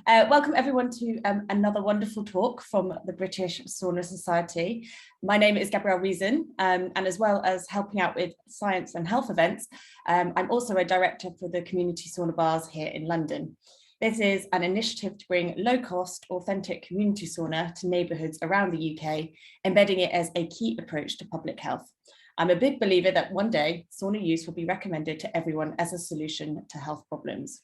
welcome everyone to another wonderful talk from the British Sauna Society. My name is Charles Raison, and as well as helping out with science and health events, I'm also a director for the community sauna bars here in London. This is an initiative to bring low-cost, authentic community sauna to neighbourhoods around the UK, embedding it as a key approach to public health. I'm a big believer that one day sauna use will be recommended to everyone as a solution to health problems.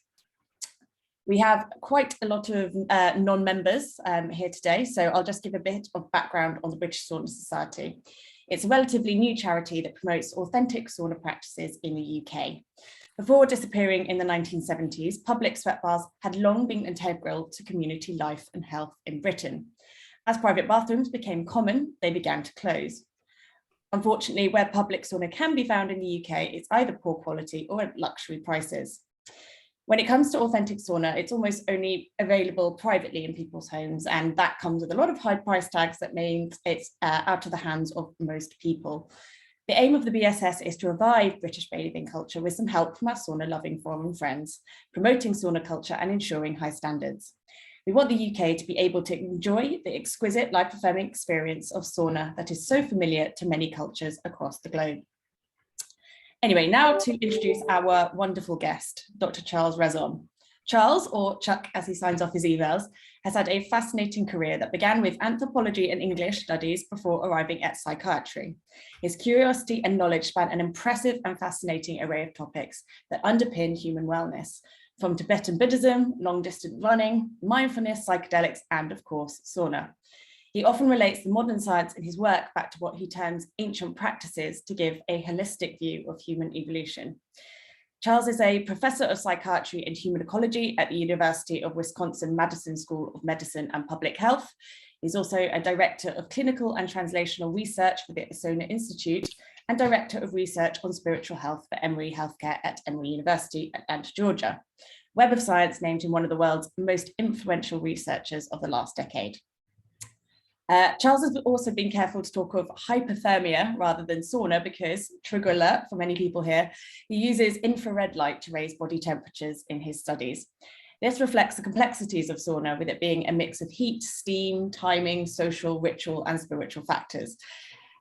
We have quite a lot of non-members here today, so I'll just give a bit of background on the British Sauna Society. It's a relatively new charity that promotes authentic sauna practices in the UK. Before disappearing in the 1970s, public sweat bars had long been integral to community life and health in Britain. As private bathrooms became common, they began to close. Unfortunately, where public sauna can be found in the UK, it's either poor quality or at luxury prices. When it comes to authentic sauna, it's almost only available privately in people's homes, and that comes with a lot of high price tags that means it's out of the hands of most people. The aim of the BSS is to revive British bathing culture with some help from our sauna-loving foreign friends, promoting sauna culture and ensuring high standards. We want the UK to be able to enjoy the exquisite life-affirming experience of sauna that is so familiar to many cultures across the globe. Anyway, now to introduce our wonderful guest, Dr. Charles Raison. Charles, or Chuck as he signs off his emails, has had a fascinating career that began with anthropology and English studies before arriving at psychiatry. His curiosity and knowledge span an impressive and fascinating array of topics that underpin human wellness, from Tibetan Buddhism, long-distance running, mindfulness, psychedelics, and of course, sauna. He often relates the modern science in his work back to what he terms ancient practices to give a holistic view of human evolution. Charles is a professor of psychiatry and human ecology at the University of Wisconsin-Madison School of Medicine and Public Health. He's also a director of clinical and translational research for the Sauna Institute and director of research on spiritual health for Emory Healthcare at Emory University at Atlanta, Georgia. Web of Science named him one of the world's most influential researchers of the last decade. Charles has also been careful to talk of hyperthermia rather than sauna because, trigger alert for many people here, he uses infrared light to raise body temperatures in his studies. This reflects the complexities of sauna, with it being a mix of heat, steam, timing, social, ritual, and spiritual factors.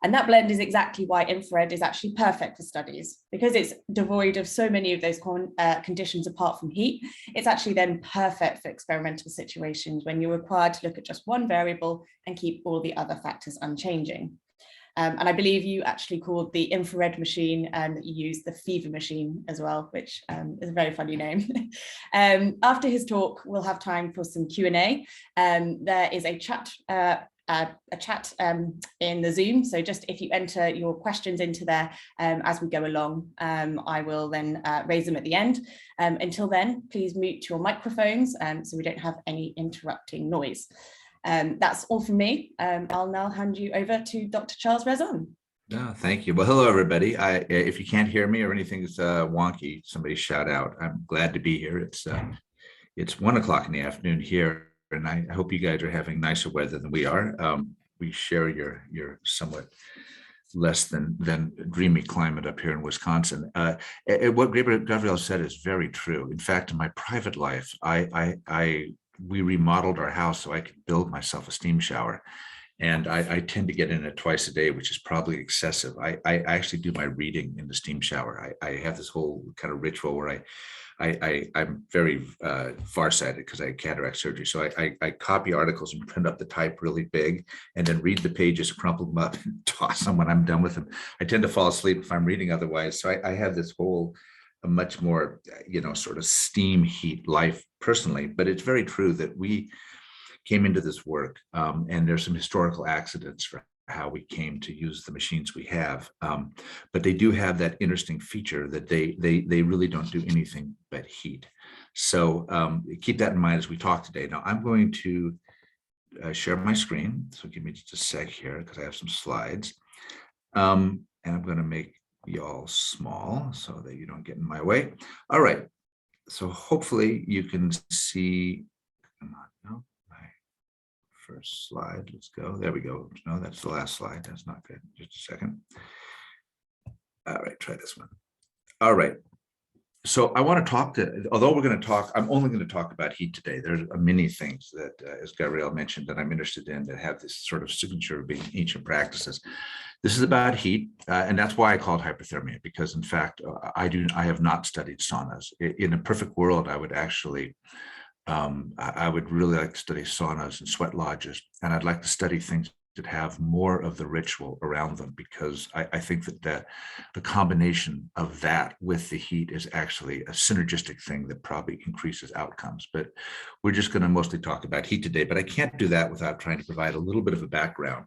And that blend is exactly why infrared is actually perfect for studies. Because it's devoid of so many of those conditions apart from heat, it's actually then perfect for experimental situations when you're required to look at just one variable and keep all the other factors unchanging. And I believe you actually called the infrared machine that you use the fever machine as well, which is a very funny name. After his talk, we'll have time for some Q&A. There is a chat in the Zoom. So just if you enter your questions into there as we go along, I will then raise them at the end. Until then, please mute your microphones so we don't have any interrupting noise. That's all from me. I'll now hand you over to Dr. Charles Raison. Oh, thank you. Well, hello, everybody. If you can't hear me or anything's wonky, somebody shout out. I'm glad to be here. It's 1 o'clock in the afternoon here, and I hope you guys are having nicer weather than we are. We share your somewhat less than dreamy climate up here in Wisconsin. What Gabriel said is very true. In fact, in my private life, we remodeled our house so I could build myself a steam shower. And I tend to get in it twice a day, which is probably excessive. I actually do my reading in the steam shower. I have this whole kind of ritual where I'm very farsighted because I had cataract surgery. So I copy articles and print up the type really big and then read the pages, crumple them up and toss them when I'm done with them. I tend to fall asleep if I'm reading otherwise. So I have this whole a much more, sort of steam heat life personally. But it's very true that we came into this work and there's some historical accidents for how we came to use the machines we have. But they do have that interesting feature that they really don't do anything but heat. So keep that in mind as we talk today. Now I'm going to share my screen. So give me just a sec here because I have some slides. And I'm going to make y'all small so that you don't get in my way. All right. So hopefully you can see, come on, no, my first slide, let's go. There we go. No, that's the last slide. That's not good. Just a second. All right, try this one. All right. So I want to talk to, although we're going to talk, I'm only going to talk about heat today. There's many things that, as Gabrielle mentioned, that I'm interested in that have this sort of signature of being ancient practices. This is about heat, and that's why I call it hyperthermia, because in fact, I have not studied saunas. In a perfect world, I would actually, I would really like to study saunas and sweat lodges, and I'd like to study things that have more of the ritual around them, because I think that the combination of that with the heat is actually a synergistic thing that probably increases outcomes. But we're just going to mostly talk about heat today, but I can't do that without trying to provide a little bit of a background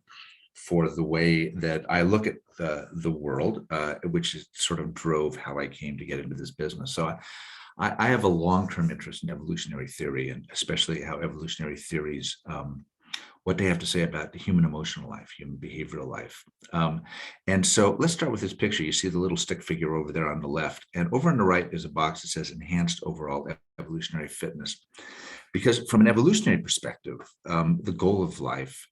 for the way that I look at the world, which is sort of drove how I came to get into this business. So I have a long-term interest in evolutionary theory, and especially how evolutionary theories, what they have to say about the human emotional life, human behavioral life. And so let's start with this picture. You see the little stick figure over there on the left, and over on the right is a box that says enhanced overall evolutionary fitness. Because from an evolutionary perspective, the goal of life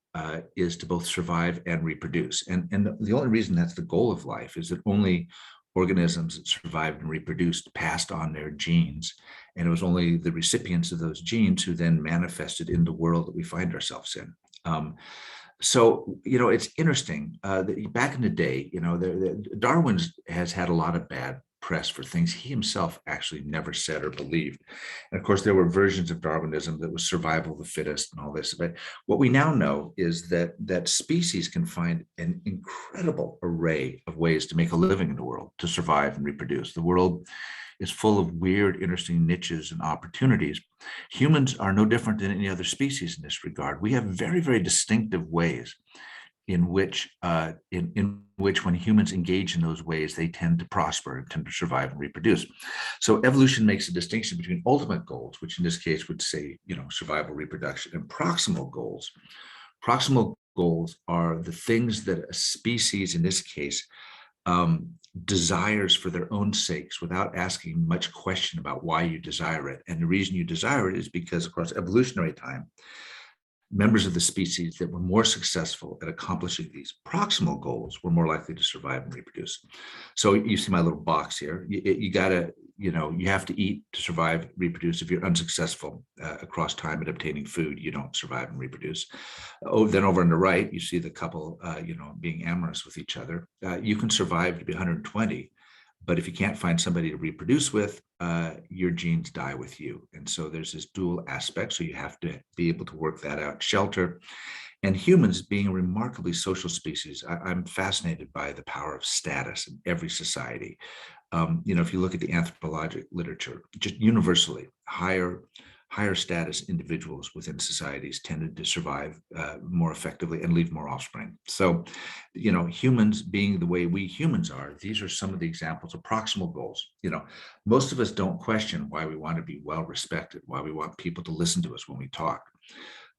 is to both survive and reproduce. And the only reason that's the goal of life is that only organisms that survived and reproduced passed on their genes. And it was only the recipients of those genes who then manifested in the world that we find ourselves in. So, it's interesting that back in the day, Darwin has had a lot of bad press for things he himself actually never said or believed. And of course, there were versions of Darwinism that was survival of the fittest and all this. But what we now know is that species can find an incredible array of ways to make a living in the world, to survive and reproduce. The world is full of weird, interesting niches and opportunities. Humans are no different than any other species in this regard. We have very, very distinctive ways in which when humans engage in those ways, they tend to prosper and tend to survive and reproduce. So evolution makes a distinction between ultimate goals, which in this case would say, survival, reproduction, and proximal goals. Proximal goals are the things that a species, in this case, desires for their own sakes without asking much question about why you desire it. And the reason you desire it is because across evolutionary time, members of the species that were more successful at accomplishing these proximal goals were more likely to survive and reproduce. So you see my little box here. You have to eat to survive, reproduce. If you're unsuccessful across time at obtaining food, you don't survive and reproduce. Then over on the right, you see the couple, being amorous with each other. You can survive to be 120, but if you can't find somebody to reproduce with, your genes die with you. And so there's this dual aspect. So you have to be able to work that out. Shelter. And humans, being a remarkably social species, I'm fascinated by the power of status in every society. If you look at the anthropologic literature, just universally, higher status individuals within societies tended to survive more effectively and leave more offspring. So, humans being the way we humans are, these are some of the examples of proximal goals. Most of us don't question why we want to be well respected, why we want people to listen to us when we talk.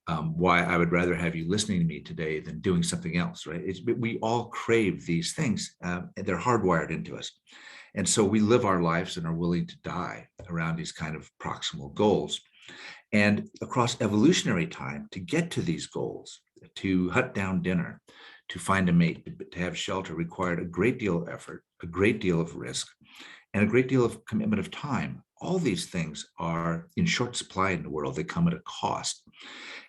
Why I would rather have you listening to me today than doing something else, right? We all crave these things. They're hardwired into us. And so we live our lives and are willing to die around these kind of proximal goals. And across evolutionary time, to get to these goals, to hunt down dinner, to find a mate, to have shelter required a great deal of effort, a great deal of risk, and a great deal of commitment of time. All these things are in short supply in the world. They come at a cost.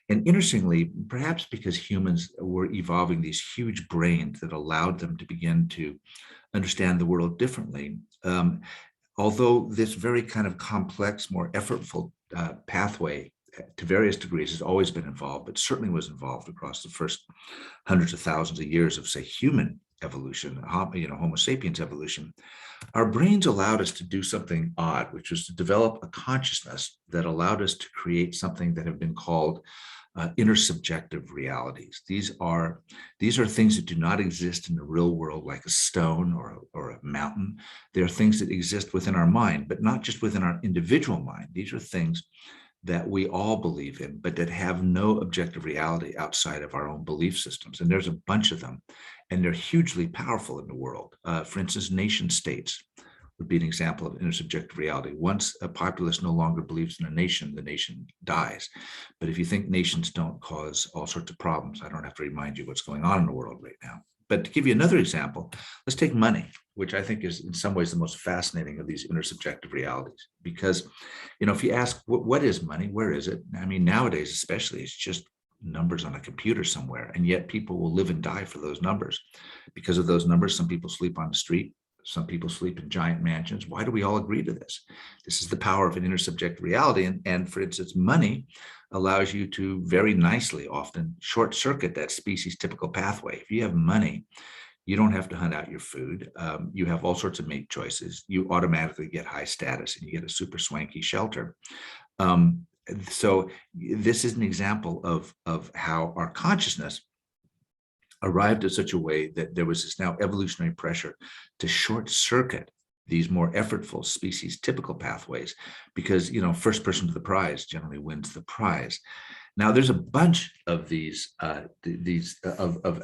And interestingly, perhaps because humans were evolving these huge brains that allowed them to begin to understand the world differently, although this very kind of complex, more effortful pathway to various degrees has always been involved, but certainly was involved across the first hundreds of thousands of years of, say, human evolution, Homo sapiens evolution, our brains allowed us to do something odd, which was to develop a consciousness that allowed us to create something that have been called intersubjective realities. These are things that do not exist in the real world, like a stone or a mountain. They are things that exist within our mind, but not just within our individual mind. These are things that we all believe in, but that have no objective reality outside of our own belief systems. And there's a bunch of them, and they're hugely powerful in the world. For instance, nation states would be an example of intersubjective reality. Once a populace no longer believes in a nation, the nation dies. But if you think nations don't cause all sorts of problems, I don't have to remind you what's going on in the world right now. But to give you another example, let's take money, which I think is in some ways the most fascinating of these intersubjective realities. Because, if you ask what is money, where is it? I mean, nowadays, especially, it's just numbers on a computer somewhere. And yet people will live and die for those numbers. Because of those numbers, some people sleep on the street. Some people sleep in giant mansions. Why do we all agree to this? This is the power of an intersubjective reality. And for instance, money allows you to very nicely often short circuit that species typical pathway. If you have money, you don't have to hunt out your food. You have all sorts of mate choices. You automatically get high status and you get a super swanky shelter. So this is an example of how our consciousness arrived at such a way that there was this now evolutionary pressure to short circuit these more effortful species typical pathways, because first person to the prize generally wins the prize. Now there's a bunch of these of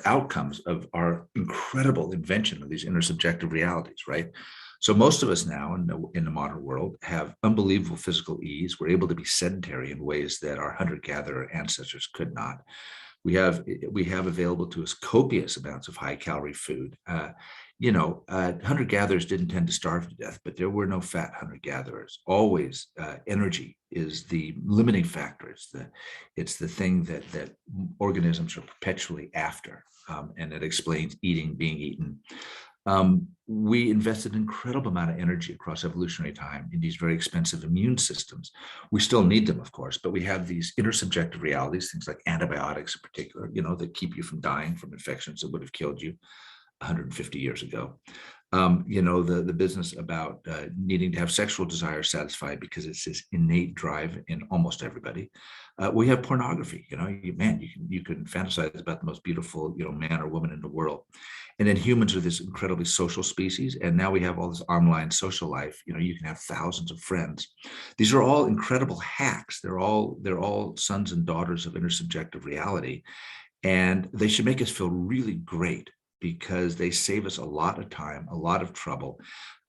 outcomes of our incredible invention of these intersubjective realities, right? So most of us now in the modern world have unbelievable physical ease. We're able to be sedentary in ways that our hunter-gatherer ancestors could not. We have available to us copious amounts of high-calorie food. Hunter-gatherers didn't tend to starve to death, but there were no fat hunter-gatherers. Always, energy is the limiting factor. It's the thing that organisms are perpetually after, and it explains eating, being eaten. We invested an incredible amount of energy across evolutionary time in these very expensive immune systems. We still need them, of course, but we have these intersubjective realities, things like antibiotics in particular, that keep you from dying from infections that would have killed you 150 years ago. The business about needing to have sexual desire satisfied because it's this innate drive in almost everybody. We have pornography. You can fantasize about the most beautiful, man or woman in the world. And then humans are this incredibly social species. And now we have all this online social life. You can have thousands of friends. These are all incredible hacks. They're all sons and daughters of intersubjective reality. And they should make us feel really great, because they save us a lot of time, a lot of trouble.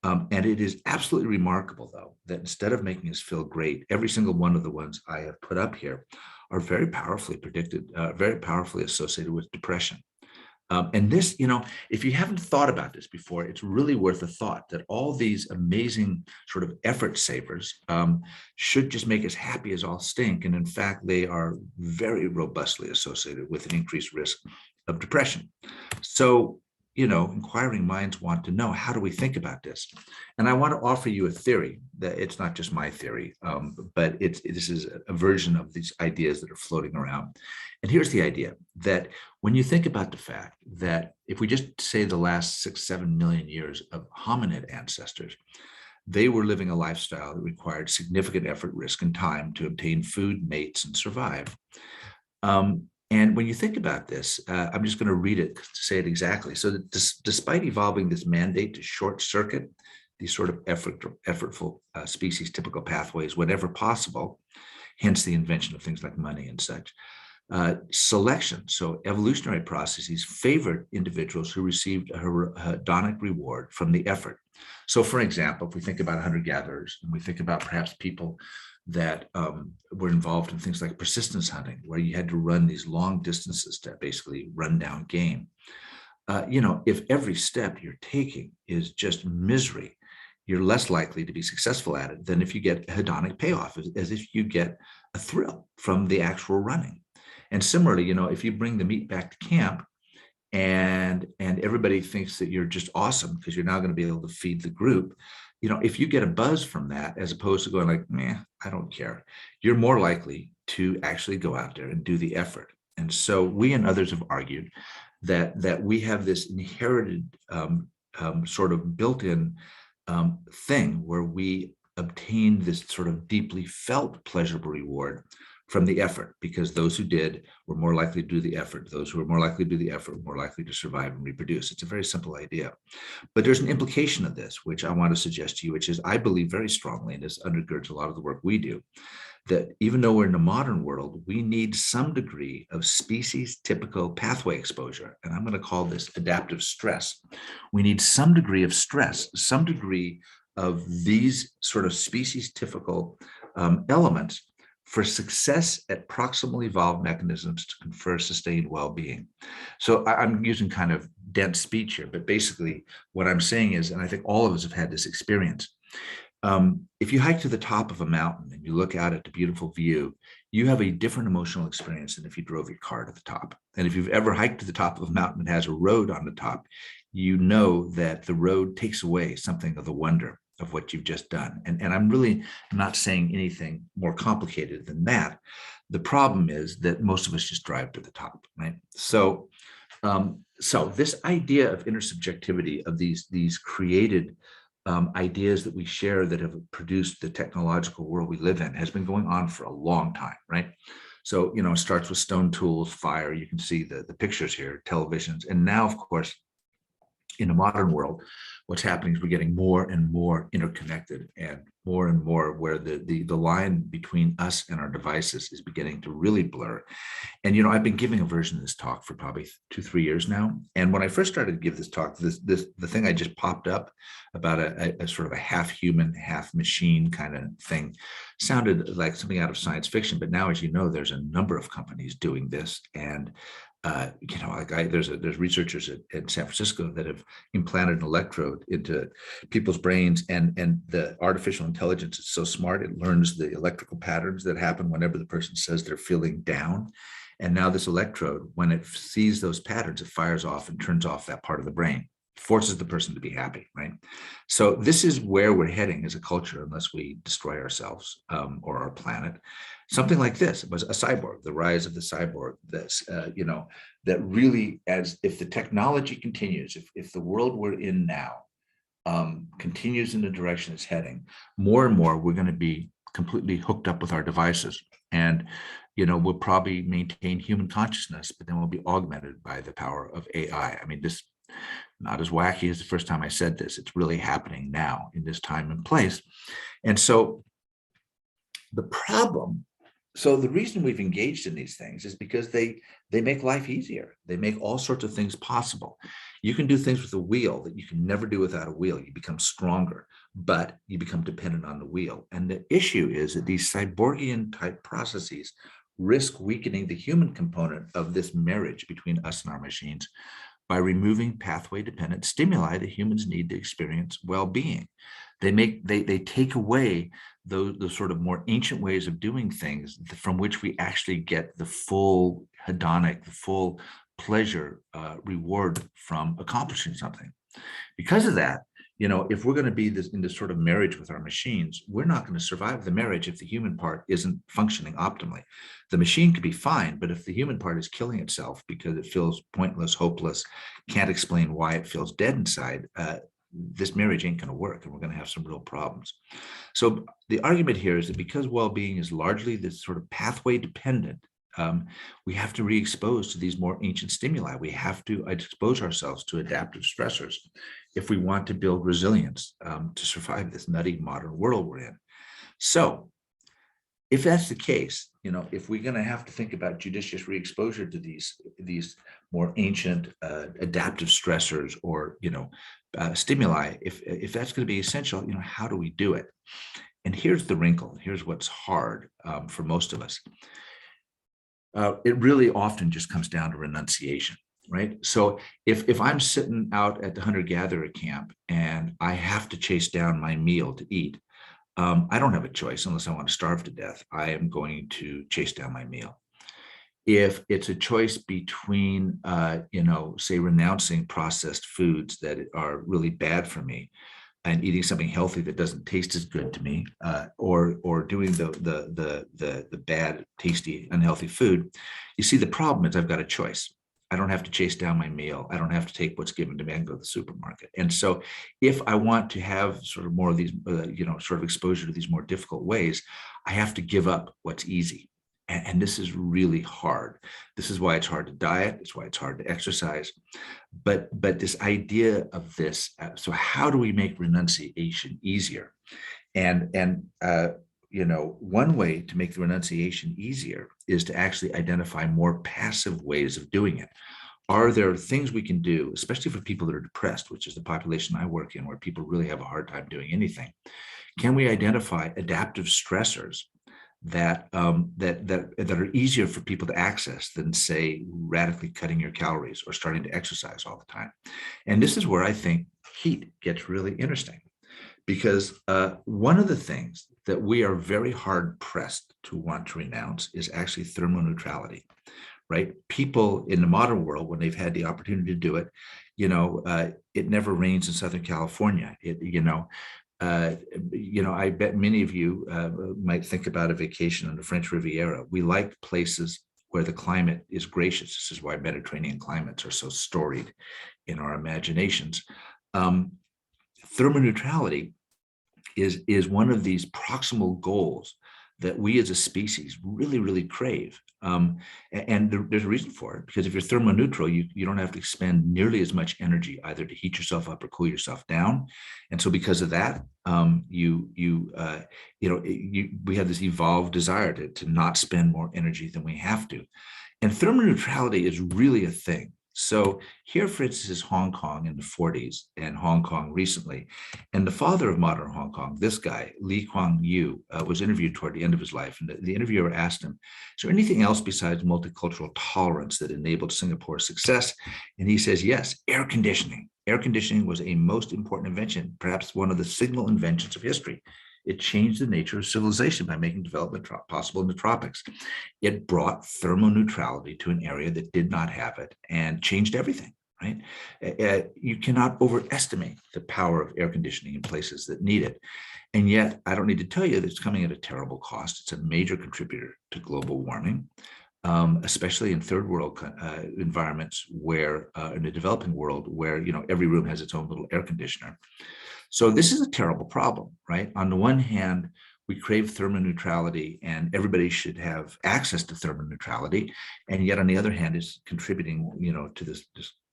And it is absolutely remarkable, though, that instead of making us feel great, every single one of the ones I have put up here are very powerfully predicted, very powerfully associated with depression. And this, if you haven't thought about this before, it's really worth a thought that all these amazing sort of effort savers should just make us happy as all stink. And in fact, they are very robustly associated with an increased risk of depression. So, inquiring minds want to know, how do we think about this? And I want to offer you a theory that it's not just my theory, but this is a version of these ideas that are floating around. And here's the idea that when you think about the fact that if we just say the last 6-7 million years of hominid ancestors, they were living a lifestyle that required significant effort, risk, and time to obtain food, mates, and survive. And when you think about this, I'm just going to read it to say it exactly. So that despite evolving this mandate to short circuit these sort of effortful species typical pathways whenever possible, hence the invention of things like money and such, selection, so evolutionary processes favored individuals who received a hedonic reward from the effort. So for example, if we think about hunter-gatherers and we think about perhaps people that were involved in things like persistence hunting, where you had to run these long distances to basically run down game. If every step you're taking is just misery, you're less likely to be successful at it than if you get a hedonic payoff, as if you get a thrill from the actual running. And similarly, if you bring the meat back to camp and everybody thinks that you're just awesome because you're now going to be able to feed the group, if you get a buzz from that, as opposed to going like, meh, I don't care, you're more likely to actually go out there and do the effort. And so we and others have argued that we have this inherited sort of built-in thing where we obtain this sort of deeply felt pleasurable reward from the effort, because those who did were more likely to do the effort. Those who were more likely to do the effort were more likely to survive and reproduce. It's a very simple idea. But there's an implication of this, which I want to suggest to you, which is I believe very strongly, and this undergirds a lot of the work we do, that even though we're in the modern world, we need some degree of species typical pathway exposure. And I'm going to call this adaptive stress. We need some degree of stress, some degree of these sort of species typical elements for success at proximally evolved mechanisms to confer sustained well-being. So I'm using kind of dense speech here, but basically what I'm saying is, and I think all of us have had this experience, if you hike to the top of a mountain and you look out at the beautiful view, you have a different emotional experience than if you drove your car to the top. And if you've ever hiked to the top of a mountain that has a road on the top, you know that the road takes away something of the wonder of what you've just done. And I'm really not saying anything more complicated than that. The problem is that most of us just drive to the top, right? So this idea of intersubjectivity, of these created ideas that we share that have produced the technological world we live in, has been going on for a long time, right? So, it starts with stone tools, fire. You can see the pictures here, televisions. And now, of course, in the modern world, what's happening is we're getting more and more interconnected, and more where the line between us and our devices is beginning to really blur. And, I've been giving a version of this talk for probably 2-3 years now. And when I first started to give this talk, the thing I just popped up about a sort of a half human, half machine kind of thing sounded like something out of science fiction. But now, as you know, there's a number of companies doing this. And there's researchers at San Francisco that have implanted an electrode into people's brains, and the artificial intelligence is so smart, it learns the electrical patterns that happen whenever the person says they're feeling down. And now this electrode, when it sees those patterns, it fires off and turns off that part of the brain, forces the person to be happy, right? So this is where we're heading as a culture, unless we destroy ourselves or our planet. Something like this was a cyborg, the rise of the cyborg. That's that really, as if the technology continues, if the world we're in now continues in the direction it's heading, more and more we're going to be completely hooked up with our devices, and we'll probably maintain human consciousness, but then we'll be augmented by the power of AI. I mean, this not as wacky as the first time I said this. It's really happening now in this time and place. And so the reason we've engaged in these things is because they make life easier. They make all sorts of things possible. You can do things with a wheel that you can never do without a wheel. You become stronger, but you become dependent on the wheel. And the issue is that these cyborgian type processes risk weakening the human component of this marriage between us and our machines by removing pathway-dependent stimuli that humans need to experience well-being. They take away those sort of more ancient ways of doing things from which we actually get the full hedonic, the full pleasure reward from accomplishing something. Because of that, if we're going to be in this sort of marriage with our machines, we're not going to survive the marriage if the human part isn't functioning optimally. The machine could be fine, but if the human part is killing itself because it feels pointless, hopeless, can't explain why it feels dead inside, this marriage ain't going to work, and we're going to have some real problems. So the argument here is that because well-being is largely this sort of pathway dependent, we have to re-expose to these more ancient stimuli. We have to expose ourselves to adaptive stressors if we want to build resilience to survive this nutty modern world we're in. So if that's the case, if we're going to have to think about judicious re-exposure to these more ancient adaptive stressors or stimuli, if that's going to be essential, how do we do it? And here's the wrinkle. Here's what's hard for most of us. It really often just comes down to renunciation, right? So if I'm sitting out at the hunter-gatherer camp and I have to chase down my meal to eat, I don't have a choice unless I want to starve to death. I am going to chase down my meal. If it's a choice between, say, renouncing processed foods that are really bad for me and eating something healthy that doesn't taste as good to me, or doing the bad, tasty, unhealthy food, you see the problem is I've got a choice. I don't have to chase down my meal. I don't have to take what's given to me and go to the supermarket. And so if I want to have sort of more of these, sort of exposure to these more difficult ways, I have to give up what's easy. And this is really hard. This is why it's hard to diet. It's why it's hard to exercise. But this idea of this, so how do we make renunciation easier? And one way to make the renunciation easier is to actually identify more passive ways of doing it. Are there things we can do, especially for people that are depressed, which is the population I work in, where people really have a hard time doing anything? Can we identify adaptive stressors that are easier for people to access than, say, radically cutting your calories or starting to exercise all the time. And this is where I think heat gets really interesting, because one of the things that we are very hard pressed to want to renounce is actually thermoneutrality, right? People in the modern world, when they've had the opportunity to do it, it never rains in Southern California. I bet many of you might think about a vacation on the French Riviera. We like places where the climate is gracious. This is why Mediterranean climates are so storied in our imaginations. Thermoneutrality is one of these proximal goals that we as a species really, really crave. And there's a reason for it, because if you're thermoneutral, you don't have to expend nearly as much energy either to heat yourself up or cool yourself down. And so because of that, we have this evolved desire to not spend more energy than we have to. And thermoneutrality is really a thing. So here, for instance, is Hong Kong in the 40s and Hong Kong recently. And the father of modern Hong Kong, this guy, Lee Kuan Yew, was interviewed toward the end of his life. And the interviewer asked him, is there anything else besides multicultural tolerance that enabled Singapore's success? And he says, yes, air conditioning. Air conditioning was a most important invention, perhaps one of the signal inventions of history. It changed the nature of civilization by making development possible in the tropics. It brought thermoneutrality to an area that did not have it and changed everything, right? You cannot overestimate the power of air conditioning in places that need it. And yet, I don't need to tell you that it's coming at a terrible cost. It's a major contributor to global warming, especially in third world environments where, in the developing world, where every room has its own little air conditioner. So this is a terrible problem, right? On the one hand, we crave thermoneutrality and everybody should have access to thermoneutrality. And yet on the other hand, is contributing, to this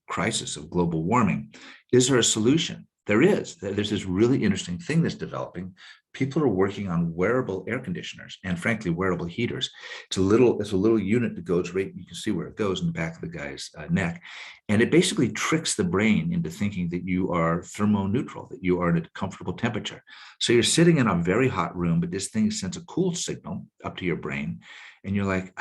crisis of global warming. Is there a solution? There is. There's this really interesting thing that's developing. People are working on wearable air conditioners and, frankly, wearable heaters. It's a little unit that goes right. You can see where it goes in the back of the guy's neck, and it basically tricks the brain into thinking that you are thermoneutral, that you are at a comfortable temperature. So you're sitting in a very hot room, but this thing sends a cool signal up to your brain, and you're like, it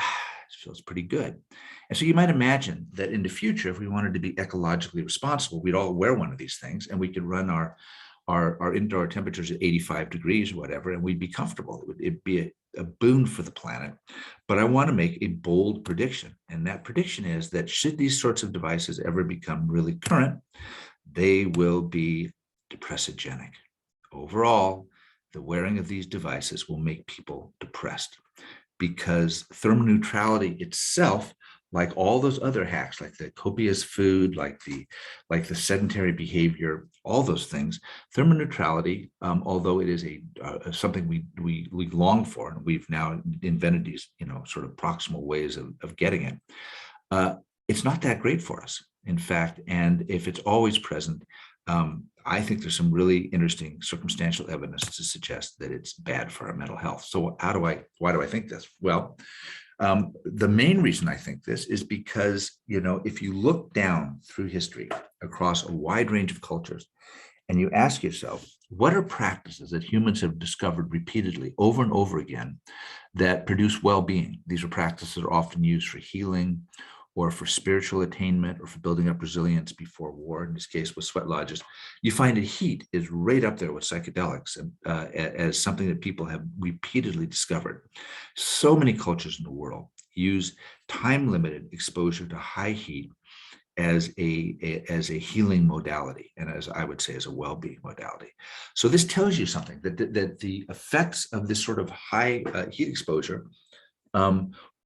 feels pretty good. And so you might imagine that in the future, if we wanted to be ecologically responsible, we'd all wear one of these things, and we could run our indoor temperatures at 85 degrees or whatever, and we'd be comfortable. It'd be a boon for the planet. But I want to make a bold prediction. And that prediction is that should these sorts of devices ever become really current, they will be depressogenic. Overall, the wearing of these devices will make people depressed, because thermoneutrality itself, like all those other hacks, like the copious food, like the sedentary behavior, all those things, thermoneutrality, although it is something we long for, and we've now invented these sort of proximal ways of getting it. It's not that great for us, in fact. And if it's always present, I think there's some really interesting circumstantial evidence to suggest that it's bad for our mental health. So why do I think this? Well, the main reason I think this is because, if you look down through history across a wide range of cultures and you ask yourself, what are practices that humans have discovered repeatedly over and over again that produce well-being? These are practices that are often used for healing or for spiritual attainment or for building up resilience before war, in this case with sweat lodges. You find that heat is right up there with psychedelics as something that people have repeatedly discovered. So many cultures in the world use time-limited exposure to high heat as a healing modality, and as I would say, as a well-being modality. So this tells you something, that the effects of this sort of high heat exposure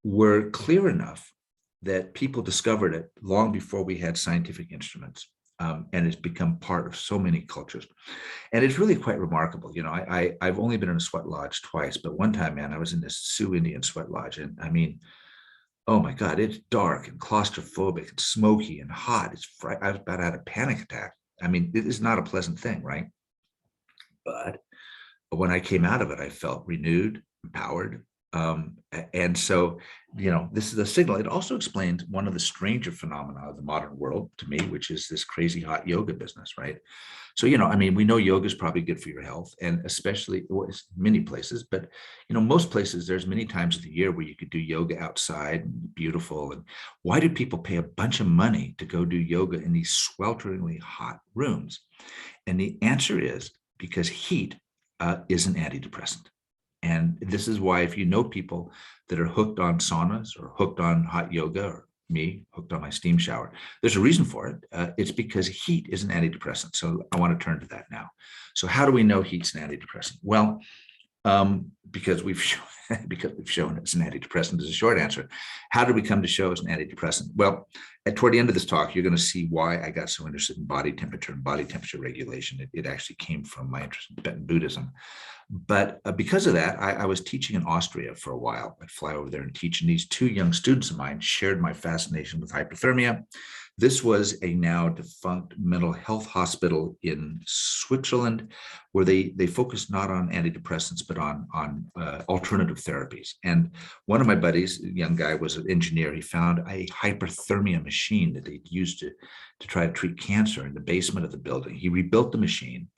were clear enough that people discovered it long before we had scientific instruments, and it's become part of so many cultures. And it's really quite remarkable. I've only been in a sweat lodge twice, but one time, man, I was in this Sioux Indian sweat lodge, and I mean, oh my God, it's dark and claustrophobic and smoky and hot. I was about to have a panic attack. I mean, it is not a pleasant thing, right? But when I came out of it, I felt renewed, empowered, And so, this is a signal. It also explains one of the stranger phenomena of the modern world to me, which is this crazy hot yoga business, right? So, we know yoga is probably good for your health, and especially many places, but, most places, there's many times of the year where you could do yoga outside and beautiful. And why do people pay a bunch of money to go do yoga in these swelteringly hot rooms? And the answer is because heat is an antidepressant. And this is why, if you know people that are hooked on saunas or hooked on hot yoga, or me, hooked on my steam shower, there's a reason for it. It's because heat is an antidepressant. So I want to turn to that now. So how do we know heat's an antidepressant? Well, because we've shown it's an antidepressant is a short answer. How did we come to show it's an antidepressant? Well, toward the end of this talk, you're going to see why I got so interested in body temperature and body temperature regulation. It actually came from my interest in Tibetan Buddhism. But because of that, I was teaching in Austria for a while. I'd fly over there and teach, and these two young students of mine shared my fascination with hyperthermia. This was a now defunct mental health hospital in Switzerland, where they focused not on antidepressants, but on alternative therapies. And one of my buddies, a young guy, was an engineer. He found a hyperthermia machine that they'd used to try to treat cancer in the basement of the building. He rebuilt the machine,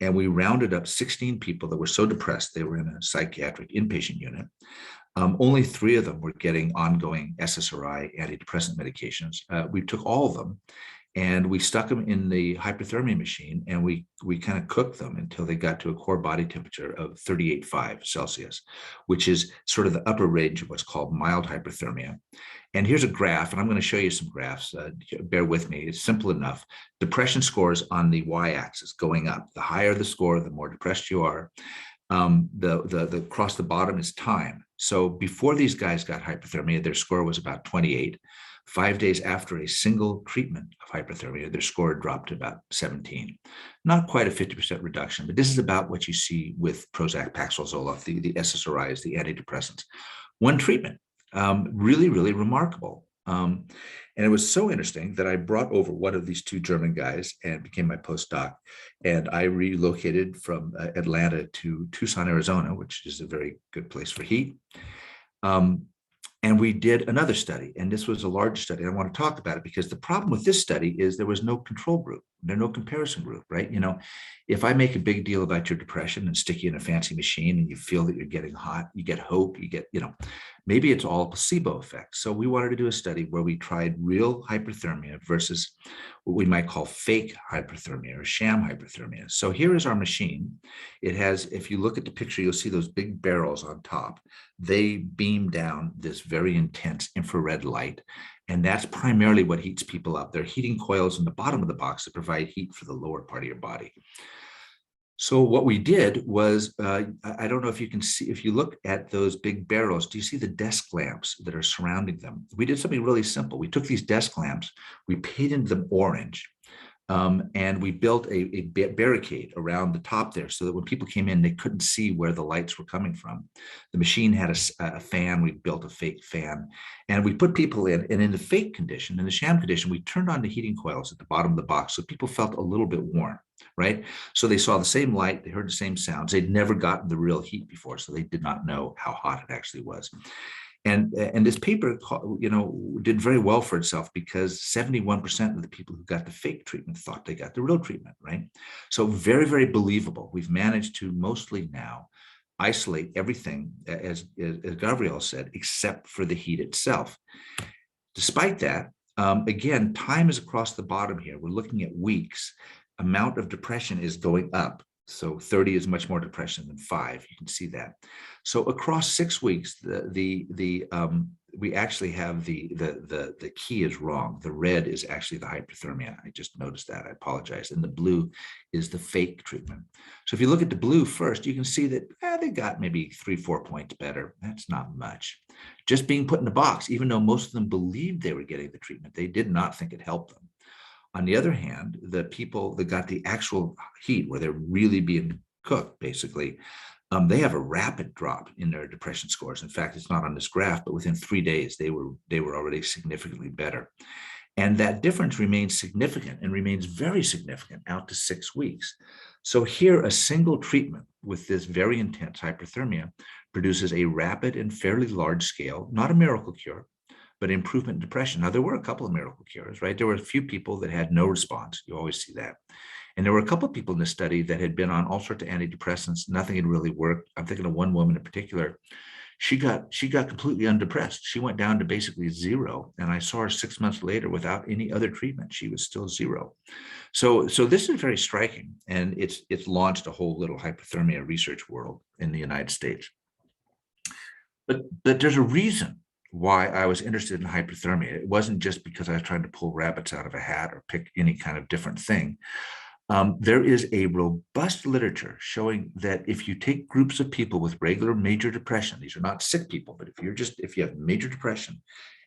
and we rounded up 16 people that were so depressed they were in a psychiatric inpatient unit. Only 3 of them were getting ongoing SSRI antidepressant medications. We took all of them and we stuck them in the hyperthermia machine, and we kind of cooked them until they got to a core body temperature of 38.5 Celsius, which is sort of the upper range of what's called mild hyperthermia. And here's a graph, and I'm going to show you some graphs. Bear with me. It's simple enough. Depression scores on the y-axis going up. The higher the score, the more depressed you are. The across the bottom is time. So before these guys got hyperthermia, their score was about 28. 5 days after a single treatment of hyperthermia, their score dropped to about 17. Not quite a 50% reduction, but this is about what you see with Prozac, Paxil, Zoloft, the SSRIs, the antidepressants. One treatment, really, really remarkable. And it was so interesting that I brought over one of these 2 German guys and became my postdoc. And I relocated from Atlanta to Tucson, Arizona, which is a very good place for heat. And we did another study, and this was a large study. I want to talk about it because the problem with this study is there was no control group. There's no comparison group, right? If I make a big deal about your depression and stick you in a fancy machine and you feel that you're getting hot, you get hope, you get, maybe it's all placebo effect. So we wanted to do a study where we tried real hyperthermia versus what we might call fake hyperthermia or sham hyperthermia. So here is our machine. It has, if you look at the picture, you'll see those big barrels on top. They beam down this very intense infrared light. And that's primarily what heats people up. They're heating coils in the bottom of the box that provide heat for the lower part of your body. So what we did was, I don't know if you can see, if you look at those big barrels, do you see the desk lamps that are surrounding them? We did something really simple. We took these desk lamps, we painted them orange, and we built a barricade around the top there so that when people came in, they couldn't see where the lights were coming from. The machine had a fan. We built a fake fan, and we put people in. And in the fake condition, in the sham condition, we turned on the heating coils at the bottom of the box so people felt a little bit warm, right? So they saw the same light, they heard the same sounds. They'd never gotten the real heat before, so they did not know how hot it actually was. And this paper, did very well for itself because 71% of the people who got the fake treatment thought they got the real treatment, right? So very, very believable. We've managed to mostly now isolate everything, as Gabriel said, except for the heat itself. Despite that, again, time is across the bottom here. We're looking at weeks. Amount of depression is going up. So 30 is much more depression than 5. You can see that. So across 6 weeks, we actually have the key is wrong. The red is actually the hyperthermia. I just noticed that. I apologize. And the blue is the fake treatment. So if you look at the blue first, you can see that they got maybe 3-4 points better. That's not much. Just being put in a box, even though most of them believed they were getting the treatment, they did not think it helped them. On the other hand, the people that got the actual heat, where they're really being cooked, basically, they have a rapid drop in their depression scores. In fact, it's not on this graph, but within 3 days, they were already significantly better. And that difference remains significant and remains very significant out to 6 weeks. So here, a single treatment with this very intense hyperthermia produces a rapid and fairly large scale, not a miracle cure, but improvement in depression. Now, there were a couple of miracle cures, right? There were a few people that had no response. You always see that. And there were a couple of people in the study that had been on all sorts of antidepressants. Nothing had really worked. I'm thinking of one woman in particular. She got completely undepressed. She went down to basically zero. And I saw her 6 months later without any other treatment. She was still zero. So this is very striking. And it's launched a whole little hyperthermia research world in the United States. But there's a reason why I was interested in hyperthermia. It wasn't just because I was trying to pull rabbits out of a hat or pick any kind of different thing. There is a robust literature showing that if you take groups of people with regular major depression, these are not sick people, but if you have major depression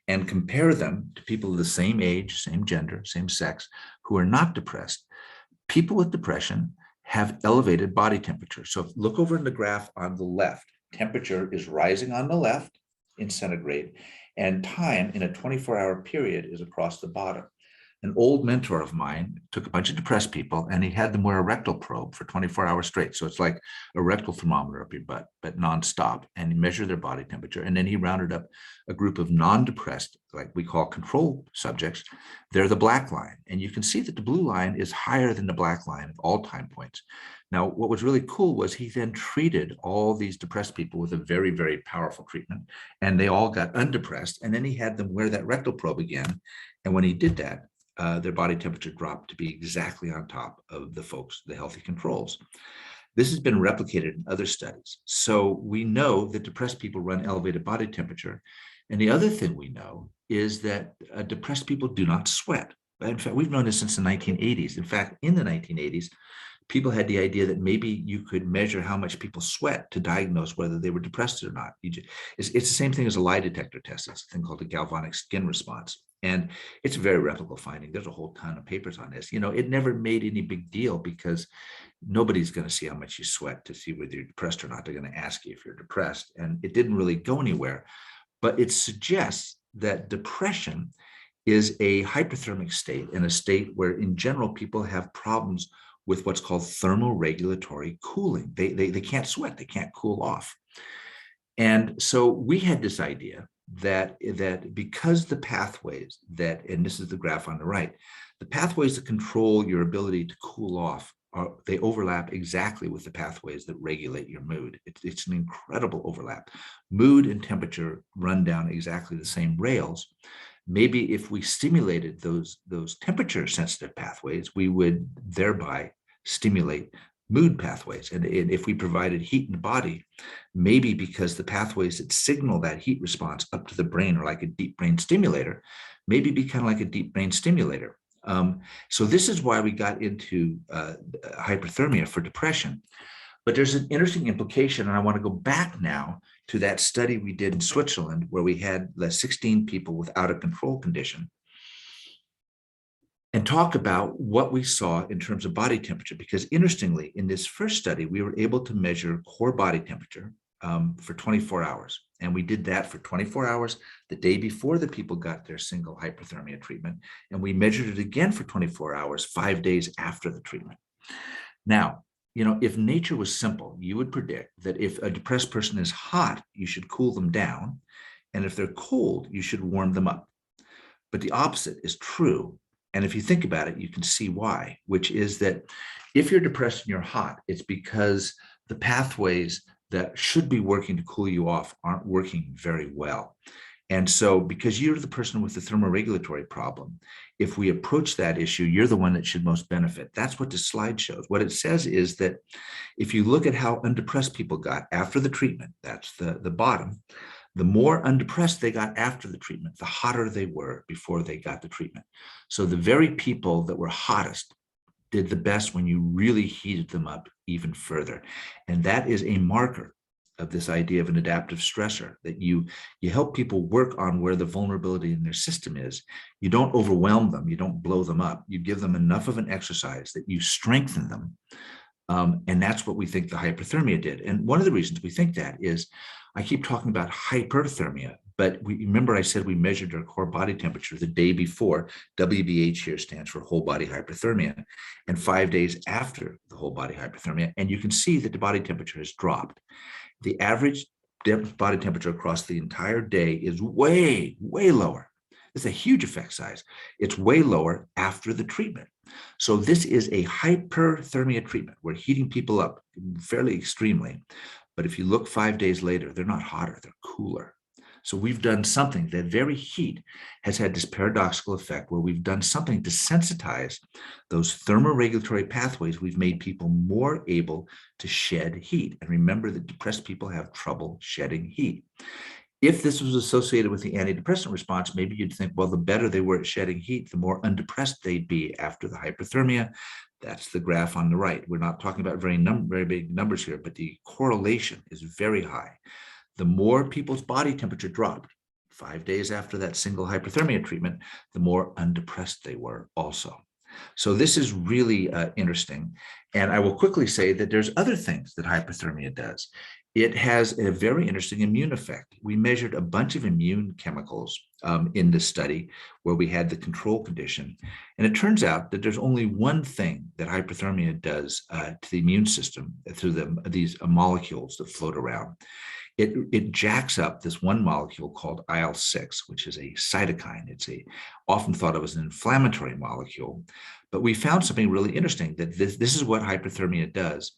and compare them to people of the same age, same gender, same sex, who are not depressed, people with depression have elevated body temperature. So look over in the graph on the left, temperature is rising on the left in centigrade, and time in a 24-hour period is across the bottom. An old mentor of mine took a bunch of depressed people and he had them wear a rectal probe for 24 hours straight. So it's like a rectal thermometer up your butt, but nonstop. And he measured their body temperature. And then he rounded up a group of non-depressed, like we call control subjects. They're the black line. And you can see that the blue line is higher than the black line at all time points. Now, what was really cool was he then treated all these depressed people with a very, very powerful treatment. And they all got undepressed. And then he had them wear that rectal probe again. And when he did that, their body temperature dropped to be exactly on top of the folks, the healthy controls. This has been replicated in other studies. So we know that depressed people run elevated body temperature. And the other thing we know is that depressed people do not sweat. In fact, we've known this since the 1980s. In fact, in the 1980s, people had the idea that maybe you could measure how much people sweat to diagnose whether they were depressed or not. It's the same thing as a lie detector test. It's a thing called the galvanic skin response. And it's a very replicable finding. There's a whole ton of papers on this. It never made any big deal because nobody's going to see how much you sweat to see whether you're depressed or not. They're going to ask you if you're depressed. And it didn't really go anywhere. But it suggests that depression is a hyperthermic state, and a state where in general people have problems with what's called thermoregulatory cooling. They can't sweat, they can't cool off. And so we had this idea that because the pathways and this is the graph on the right, the pathways that control your ability to cool off, they overlap exactly with the pathways that regulate your mood. It's an incredible overlap. Mood and temperature run down exactly the same rails. Maybe if we stimulated those temperature sensitive pathways, we would thereby stimulate mood pathways. And if we provided heat in the body, maybe because the pathways that signal that heat response up to the brain are like a deep brain stimulator, maybe be kind of like a deep brain stimulator. So this is why we got into hyperthermia for depression. But there's an interesting implication, and I want to go back now to that study we did in Switzerland where we had 16 people without a control condition and talk about what we saw in terms of body temperature. Because interestingly, in this first study, we were able to measure core body temperature for 24 hours. And we did that for 24 hours the day before the people got their single hyperthermia treatment. And we measured it again for 24 hours, 5 days after the treatment. Now, if nature was simple, you would predict that if a depressed person is hot, you should cool them down. And if they're cold, you should warm them up. But the opposite is true. And if you think about it, you can see why, which is that if you're depressed and you're hot, it's because the pathways that should be working to cool you off aren't working very well. And so because you're the person with the thermoregulatory problem, if we approach that issue, you're the one that should most benefit. That's what the slide shows. What it says is that if you look at how undepressed people got after the treatment, that's the bottom, the more undepressed they got after the treatment, the hotter they were before they got the treatment. So the very people that were hottest did the best when you really heated them up even further. And that is a marker of this idea of an adaptive stressor, that you help people work on where the vulnerability in their system is. You don't overwhelm them, you don't blow them up. You give them enough of an exercise that you strengthen them. And that's what we think the hyperthermia did. And one of the reasons we think that is, I keep talking about hyperthermia, but remember I said we measured our core body temperature the day before. WBH here stands for whole body hyperthermia, and 5 days after the whole body hyperthermia. And you can see that the body temperature has dropped. The average body temperature across the entire day is way, way lower. It's a huge effect size. It's way lower after the treatment. So this is a hyperthermia treatment. We're heating people up fairly extremely. But if you look 5 days later, they're not hotter, they're cooler. So we've done something. That very heat has had this paradoxical effect where we've done something to sensitize those thermoregulatory pathways. We've made people more able to shed heat. And remember that depressed people have trouble shedding heat. If this was associated with the antidepressant response, maybe you'd think, well, the better they were at shedding heat, the more undepressed they'd be after the hyperthermia. That's the graph on the right. We're not talking about very big numbers here, but the correlation is very high. The more people's body temperature dropped 5 days after that single hyperthermia treatment, the more undepressed they were also. So this is really interesting. And I will quickly say that there's other things that hyperthermia does. It has a very interesting immune effect. We measured a bunch of immune chemicals in this study where we had the control condition. And it turns out that there's only one thing that hyperthermia does to the immune system through these molecules that float around. It jacks up this one molecule called IL-6, which is a cytokine. It's often thought of as an inflammatory molecule. But we found something really interesting, that this is what hyperthermia does.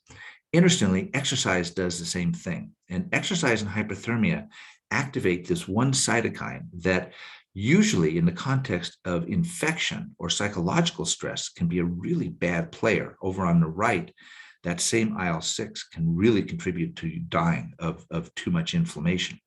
Interestingly, exercise does the same thing. And exercise and hyperthermia activate this one cytokine that usually in the context of infection or psychological stress can be a really bad player. Over on the right, that same IL-6 can really contribute to dying of too much inflammation.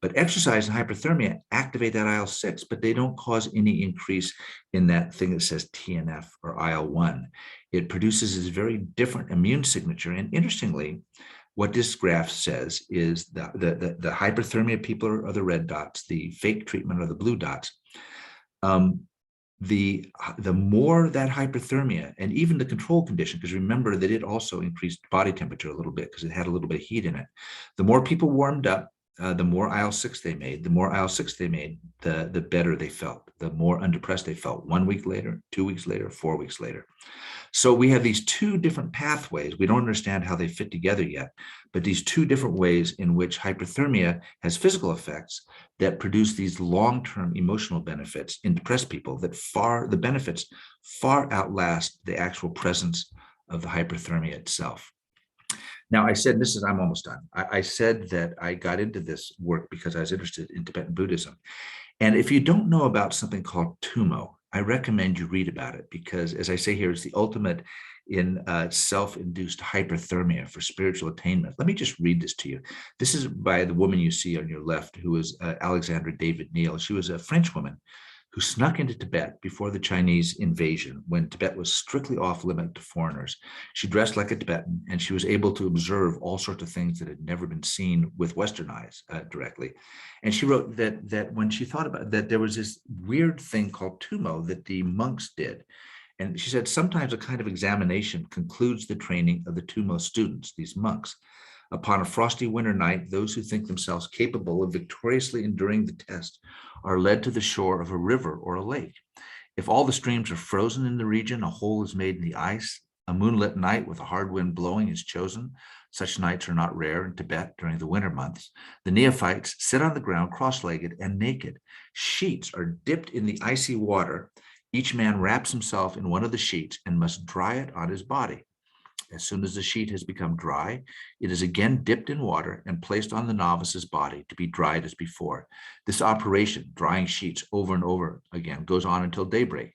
But exercise and hyperthermia activate that IL-6, but they don't cause any increase in that thing that says TNF or IL-1. It produces this very different immune signature. And interestingly, what this graph says is the hyperthermia people are the red dots, the fake treatment are the blue dots. The more that hyperthermia, and even the control condition, because remember that it also increased body temperature a little bit because it had a little bit of heat in it. The more people warmed up, the more IL-6 they made. The more IL-6 they made, the better they felt, the more undepressed they felt 1 week later, 2 weeks later, 4 weeks later. So we have these two different pathways. We don't understand how they fit together yet, but these two different ways in which hyperthermia has physical effects that produce these long-term emotional benefits in depressed people that the benefits far outlast the actual presence of the hyperthermia itself. Now, I said, I'm almost done. I said that I got into this work because I was interested in Tibetan Buddhism. And if you don't know about something called Tummo, I recommend you read about it because, as I say here, it's the ultimate in self-induced hyperthermia for spiritual attainment. Let me just read this to you. This is by the woman you see on your left, who is Alexandra David Neal. She was a French woman who snuck into Tibet before the Chinese invasion, when Tibet was strictly off limit to foreigners. She dressed like a Tibetan, and she was able to observe all sorts of things that had never been seen with Western eyes directly. And she wrote that when she thought about that, there was this weird thing called Tummo that the monks did. And she said sometimes a kind of examination concludes the training of the Tummo students, these monks. Upon a frosty winter night, those who think themselves capable of victoriously enduring the test are led to the shore of a river or a lake. If all the streams are frozen in the region, a hole is made in the ice. A moonlit night with a hard wind blowing is chosen. Such nights are not rare in Tibet during the winter months. The neophytes sit on the ground cross-legged and naked. Sheets are dipped in the icy water. Each man wraps himself in one of the sheets and must dry it on his body. As soon as the sheet has become dry, it is again dipped in water and placed on the novice's body to be dried as before. This operation, drying sheets over and over again, goes on until daybreak.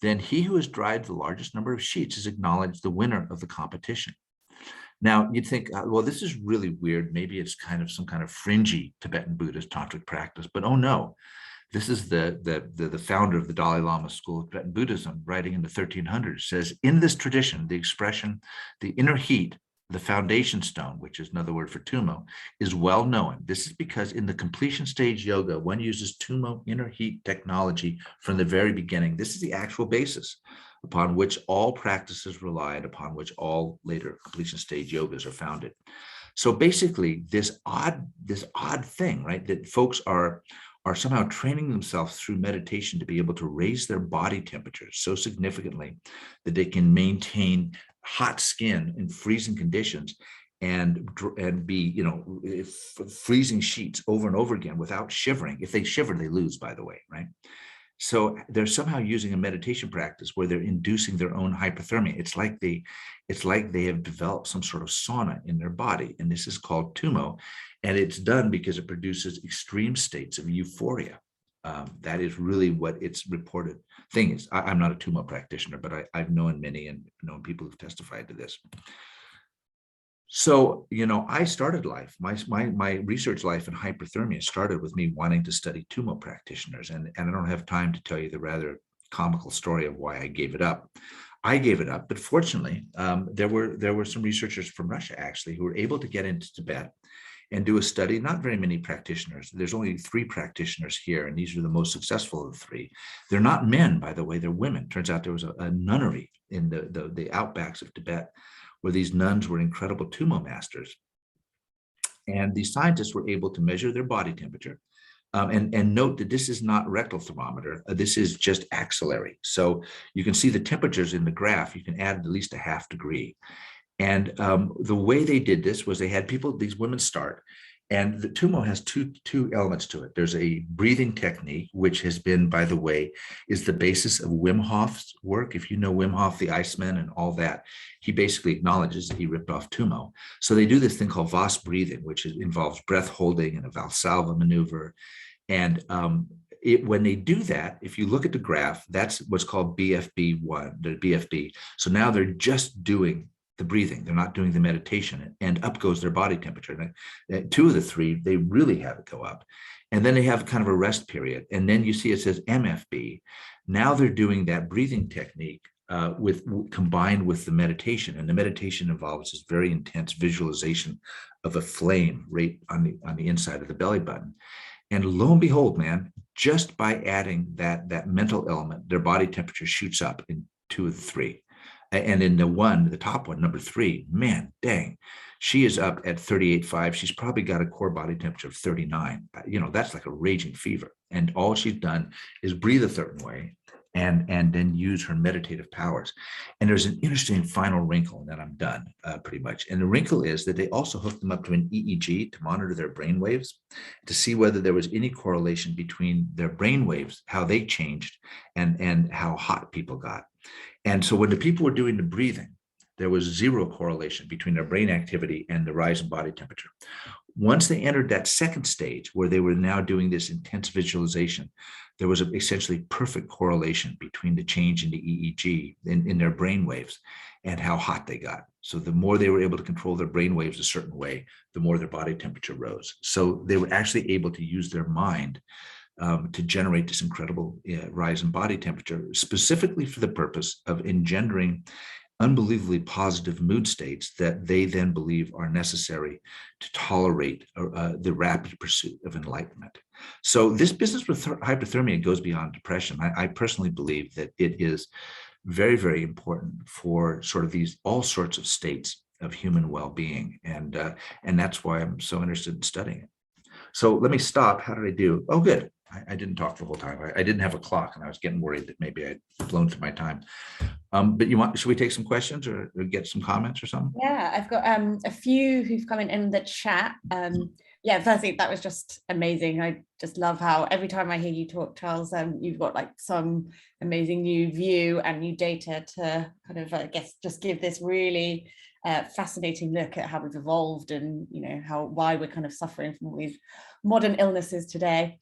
Then he who has dried the largest number of sheets is acknowledged the winner of the competition. Now, you'd think, well, this is really weird. Maybe it's kind of some kind of fringy Tibetan Buddhist tantric practice, but oh no. This is the founder of the Dalai Lama School of Tibetan Buddhism, writing in the 1300s, says, in this tradition, the expression, the inner heat, the foundation stone, which is another word for Tummo, is well known. This is because in the completion stage yoga, one uses Tummo inner heat technology from the very beginning. This is the actual basis upon which all practices relied, upon which all later completion stage yogas are founded. So basically, this odd thing, right, that folks are somehow training themselves through meditation to be able to raise their body temperature so significantly that they can maintain hot skin in freezing conditions. and be, freezing sheets over and over again without shivering. If they shiver, they lose, by the way, right? So they're somehow using a meditation practice where they're inducing their own hyperthermia. It's like they have developed some sort of sauna in their body, and this is called tumo, and it's done because it produces extreme states of euphoria. That is really what its reported thing is. I'm not a tumo practitioner, but I've known many and known people who've testified to this. So, I started life, my research life in hyperthermia started with me wanting to study tumo practitioners. And I don't have time to tell you the rather comical story of why I gave it up. I gave it up, but fortunately, there were some researchers from Russia, actually, who were able to get into Tibet and do a study. Not very many practitioners. There's only 3 practitioners here, and these are the most successful of the 3. They're not men, by the way, they're women. Turns out there was a nunnery in the outbacks of Tibet, where these nuns were incredible tumo masters. And these scientists were able to measure their body temperature. And note that this is not rectal thermometer. This is just axillary. So you can see the temperatures in the graph. You can add at least a ½ degree. And the way they did this was they had these women start. And the tumo has two elements to it. There's a breathing technique, which has been, by the way, is the basis of Wim Hof's work. If you know Wim Hof, the Iceman and all that, he basically acknowledges that he ripped off tumo. So they do this thing called Voss breathing, which involves breath holding and a Valsalva maneuver. And when they do that, if you look at the graph, that's what's called BFB1, the BFB. So now they're just doing the breathing. They're not doing the meditation, and up goes their body temperature. And 2 of the 3, they really have it go up. And then they have kind of a rest period. And then you see it says MFB. Now they're doing that breathing technique combined with the meditation. And the meditation involves this very intense visualization of a flame right on the inside of the belly button. And lo and behold, man, just by adding that mental element, their body temperature shoots up in 2 of the 3. And in the top one, number 3, man, dang, she is up at 38.5. She's probably got a core body temperature of 39. That's like a raging fever. And all she's done is breathe a certain way and then use her meditative powers. And there's an interesting final wrinkle, and then I'm done pretty much. And the wrinkle is that they also hooked them up to an EEG to monitor their brain waves, to see whether there was any correlation between their brain waves, how they changed, and how hot people got. And so when the people were doing the breathing, there was 0 correlation between their brain activity and the rise in body temperature. Once they entered that second stage, where they were now doing this intense visualization, there was essentially perfect correlation between the change in the EEG in their brain waves and how hot they got. So the more they were able to control their brain waves a certain way, the more their body temperature rose. So they were actually able to use their mind to generate this incredible rise in body temperature, specifically for the purpose of engendering unbelievably positive mood states that they then believe are necessary to tolerate the rapid pursuit of enlightenment. So this business with hyperthermia goes beyond depression. I personally believe that it is very, very important for sort of all sorts of states of human well-being. And that's why I'm so interested in studying it. So let me stop. How did I do? Oh, good. I didn't talk the whole time. I didn't have a clock, and I was getting worried that maybe I'd blown through my time. But should we take some questions or get some comments or something? Yeah, I've got a few who've come in the chat. Yeah, firstly, that was just amazing. I just love how every time I hear you talk, Charles, you've got like some amazing new view and new data to kind of, I guess, just give this really fascinating look at how we've evolved and, why we're kind of suffering from all these modern illnesses today.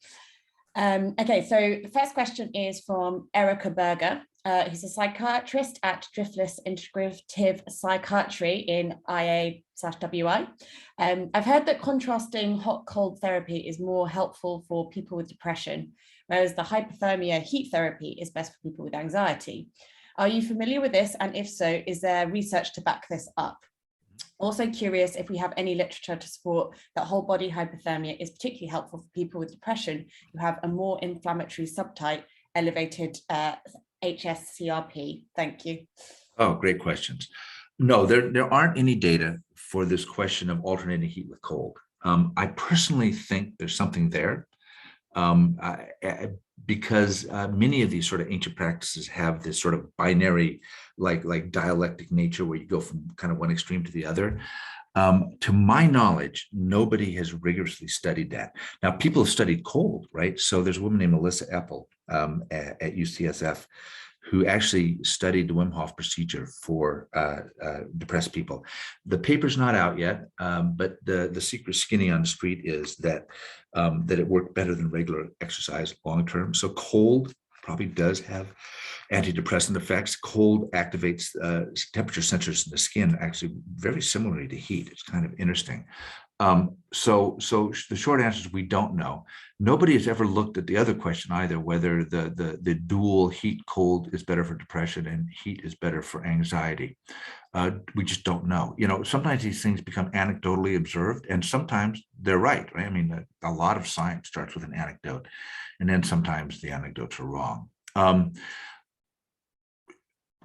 Okay, so the first question is from Erica Berger, who's a psychiatrist at Driftless Integrative Psychiatry in IA/WI. I've heard that contrasting hot-cold therapy is more helpful for people with depression, whereas the hyperthermia heat therapy is best for people with anxiety. Are you familiar with this? And if so, is there research to back this up? Also curious if we have any literature to support that whole body hyperthermia is particularly helpful for people with depression who have a more inflammatory subtype, elevated HSCRP. Thank you. Oh, great questions. No, there aren't any data for this question of alternating heat with cold. I personally think there's something there. Because many of these sort of ancient practices have this sort of binary, like dialectic nature where you go from kind of one extreme to the other. To my knowledge, nobody has rigorously studied that. Now, people have studied cold, right? So there's a woman named Melissa Epple at UCSF who actually studied the Wim Hof procedure for depressed people. The paper's not out yet, but the secret skinny on the street is that that it worked better than regular exercise long term. So cold probably does have antidepressant effects. Cold activates temperature sensors in the skin, actually very similarly to heat. It's kind of interesting. So the short answer is we don't know. Nobody has ever looked at the other question either, whether the dual heat cold is better for depression and heat is better for anxiety. We just don't know. You know, sometimes these things become anecdotally observed, and sometimes they're right. I mean, a lot of science starts with an anecdote, and then sometimes the anecdotes are wrong.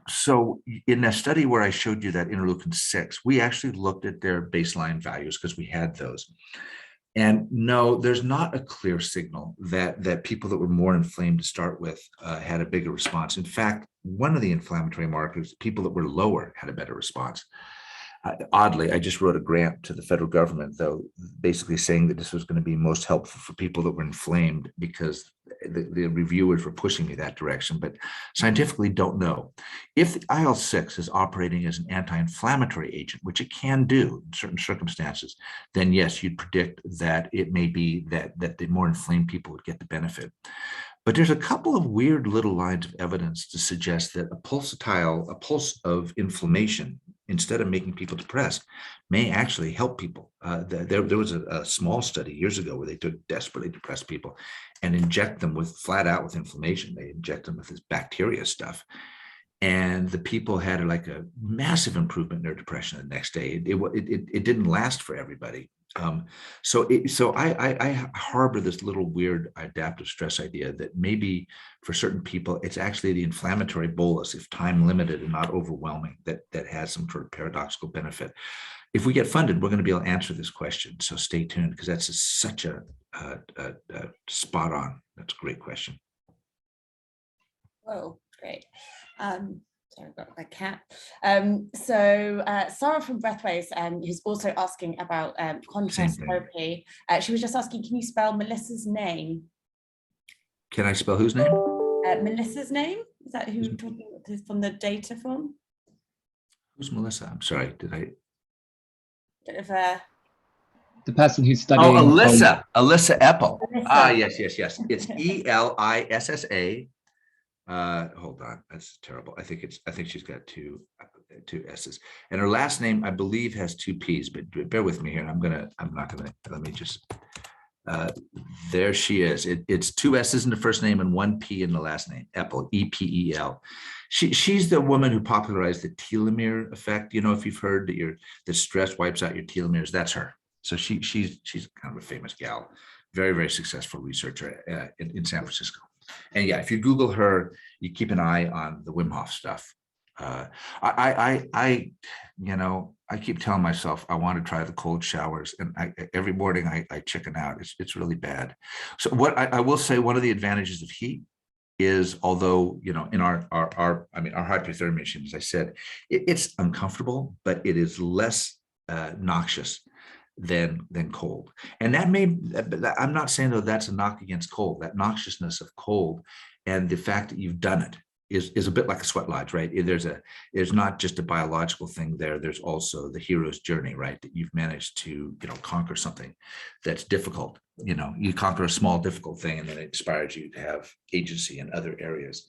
So in that study where I showed you that interleukin 6, we actually looked at their baseline values because we had those. And no, there's not a clear signal that people that were more inflamed to start with had a bigger response. In fact, one of the inflammatory markers, people that were lower had a better response. Oddly, I just wrote a grant to the federal government, though, basically saying that this was going to be most helpful for people that were inflamed because the reviewers were pushing me that direction, but scientifically don't know. If the IL-6 is operating as an anti-inflammatory agent, which it can do in certain circumstances, then yes, you'd predict that it may be that the more inflamed people would get the benefit. But there's a couple of weird little lines of evidence to suggest that a pulse of inflammation, instead of making people depressed, may actually help people. There was a small study years ago where they took desperately depressed people and inject them flat out with inflammation. They inject them with this bacteria stuff. And the people had like a massive improvement in their depression the next day. It didn't last for everybody. So I harbor this little weird adaptive stress idea that maybe for certain people, it's actually the inflammatory bolus, if time limited and not overwhelming, that has some sort of paradoxical benefit. If we get funded, we're going to be able to answer this question. So stay tuned, because that's such a spot on. That's a great question. Whoa, great. Sorry, I've got my cat. Sarah from Breathways, who's also asking about contrast therapy. She was just asking, can you spell Melissa's name? Can I spell whose name? Melissa's name? Is that who you're talking about from the data from? Who's Melissa? I'm sorry, did I? Bit of the person who's studying. Oh, Alyssa. Alyssa Epple. Ah, yes. It's ELISSA. Hold on, that's terrible. I think she's got two S's, and her last name, I believe, has two P's, but bear with me here. Let me just, there she is. It's two S's in the first name and one P in the last name, Epple, E-P-E-L. She's the woman who popularized the telomere effect. You know, if you've heard that stress wipes out your telomeres, that's her. So she's kind of a famous gal, very, very successful researcher in San Francisco. And yeah, if you Google her, you keep an eye on the Wim Hof stuff. I keep telling myself I want to try the cold showers, and every morning I chicken out. It's really bad. So what I will say, one of the advantages of heat is, although, you know, in our hyperthermia machine, as I said, it's uncomfortable, but it is less noxious than cold. And I'm not saying though that's a knock against cold. That noxiousness of cold and the fact that you've done it is a bit like a sweat lodge, right? There's not just a biological thing there. There's also the hero's journey, right? That you've managed to, you know, conquer something that's difficult. You know, you conquer a small difficult thing and then it inspires you to have agency in other areas.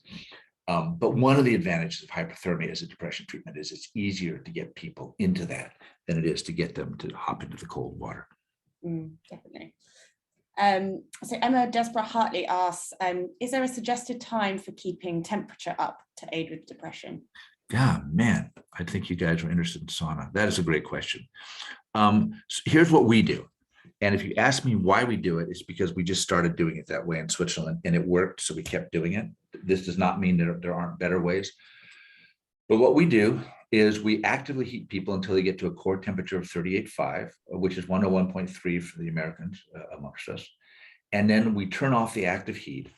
But one of the advantages of hyperthermia as a depression treatment is it's easier to get people into that than it is to get them to hop into the cold water. Definitely. So Emma Desborough Hartley asks, is there a suggested time for keeping temperature up to aid with depression? Yeah, man, I think you guys are interested in sauna. That is a great question. So here's what we do. And if you ask me why we do it, it's because we just started doing it that way in Switzerland and it worked, so we kept doing it. This does not mean that there aren't better ways. But what we do is we actively heat people until they get to a core temperature of 38.5, which is 101.3 for the Americans amongst us. And then we turn off the active heat,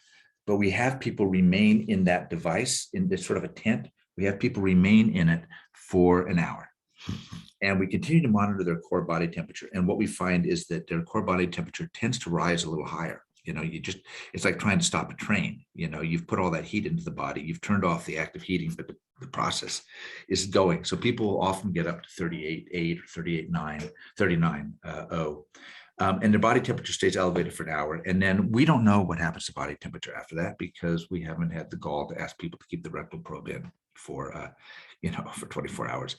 but we have people remain in that device, in this sort of a tent. We have people remain in it for an hour. And we continue to monitor their core body temperature. And what we find is that their core body temperature tends to rise a little higher. It's like trying to stop a train. You've put all that heat into the body, you've turned off the active heating, but the process is going. So people often get up to 38.8 or 38.9, 39.0. And their body temperature stays elevated for an hour. And then we don't know what happens to body temperature after that, because we haven't had the gall to ask people to keep the rectal probe in for 24 hours.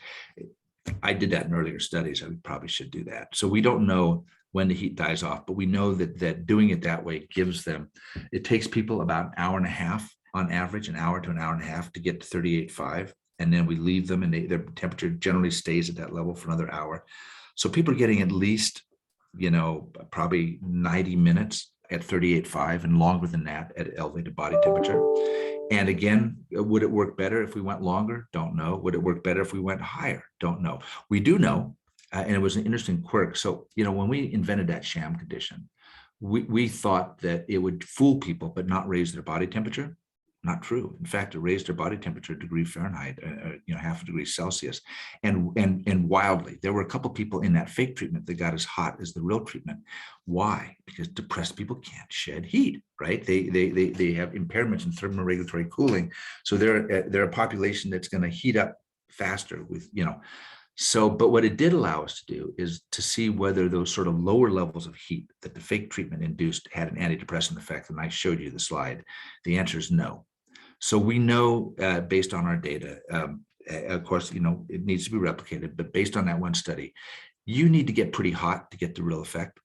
I did that in earlier studies. I probably should do that. So we don't know when the heat dies off, but we know that doing it that way it takes people about an hour and a half on average, an hour to an hour and a half to get to 38.5. And then we leave them and their temperature generally stays at that level for another hour. So people are getting at least, probably 90 minutes at 38.5 and longer than that at elevated body temperature. And again, would it work better if we went longer? Don't know. Would it work better if we went higher? Don't know. We do know, and it was an interesting quirk. So, when we invented that sham condition, we thought that it would fool people but not raise their body temperature. Not true. In fact, it raised their body temperature a degree Fahrenheit, half a degree Celsius, and wildly. There were a couple of people in that fake treatment that got as hot as the real treatment. Why? Because depressed people can't shed heat, right? They have impairments in thermoregulatory cooling, so they're a population that's going to heat up faster with So, but what it did allow us to do is to see whether those sort of lower levels of heat that the fake treatment induced had an antidepressant effect. And I showed you the slide. The answer is no. So we know based on our data, of course, it needs to be replicated, but based on that one study, you need to get pretty hot to get the real effect.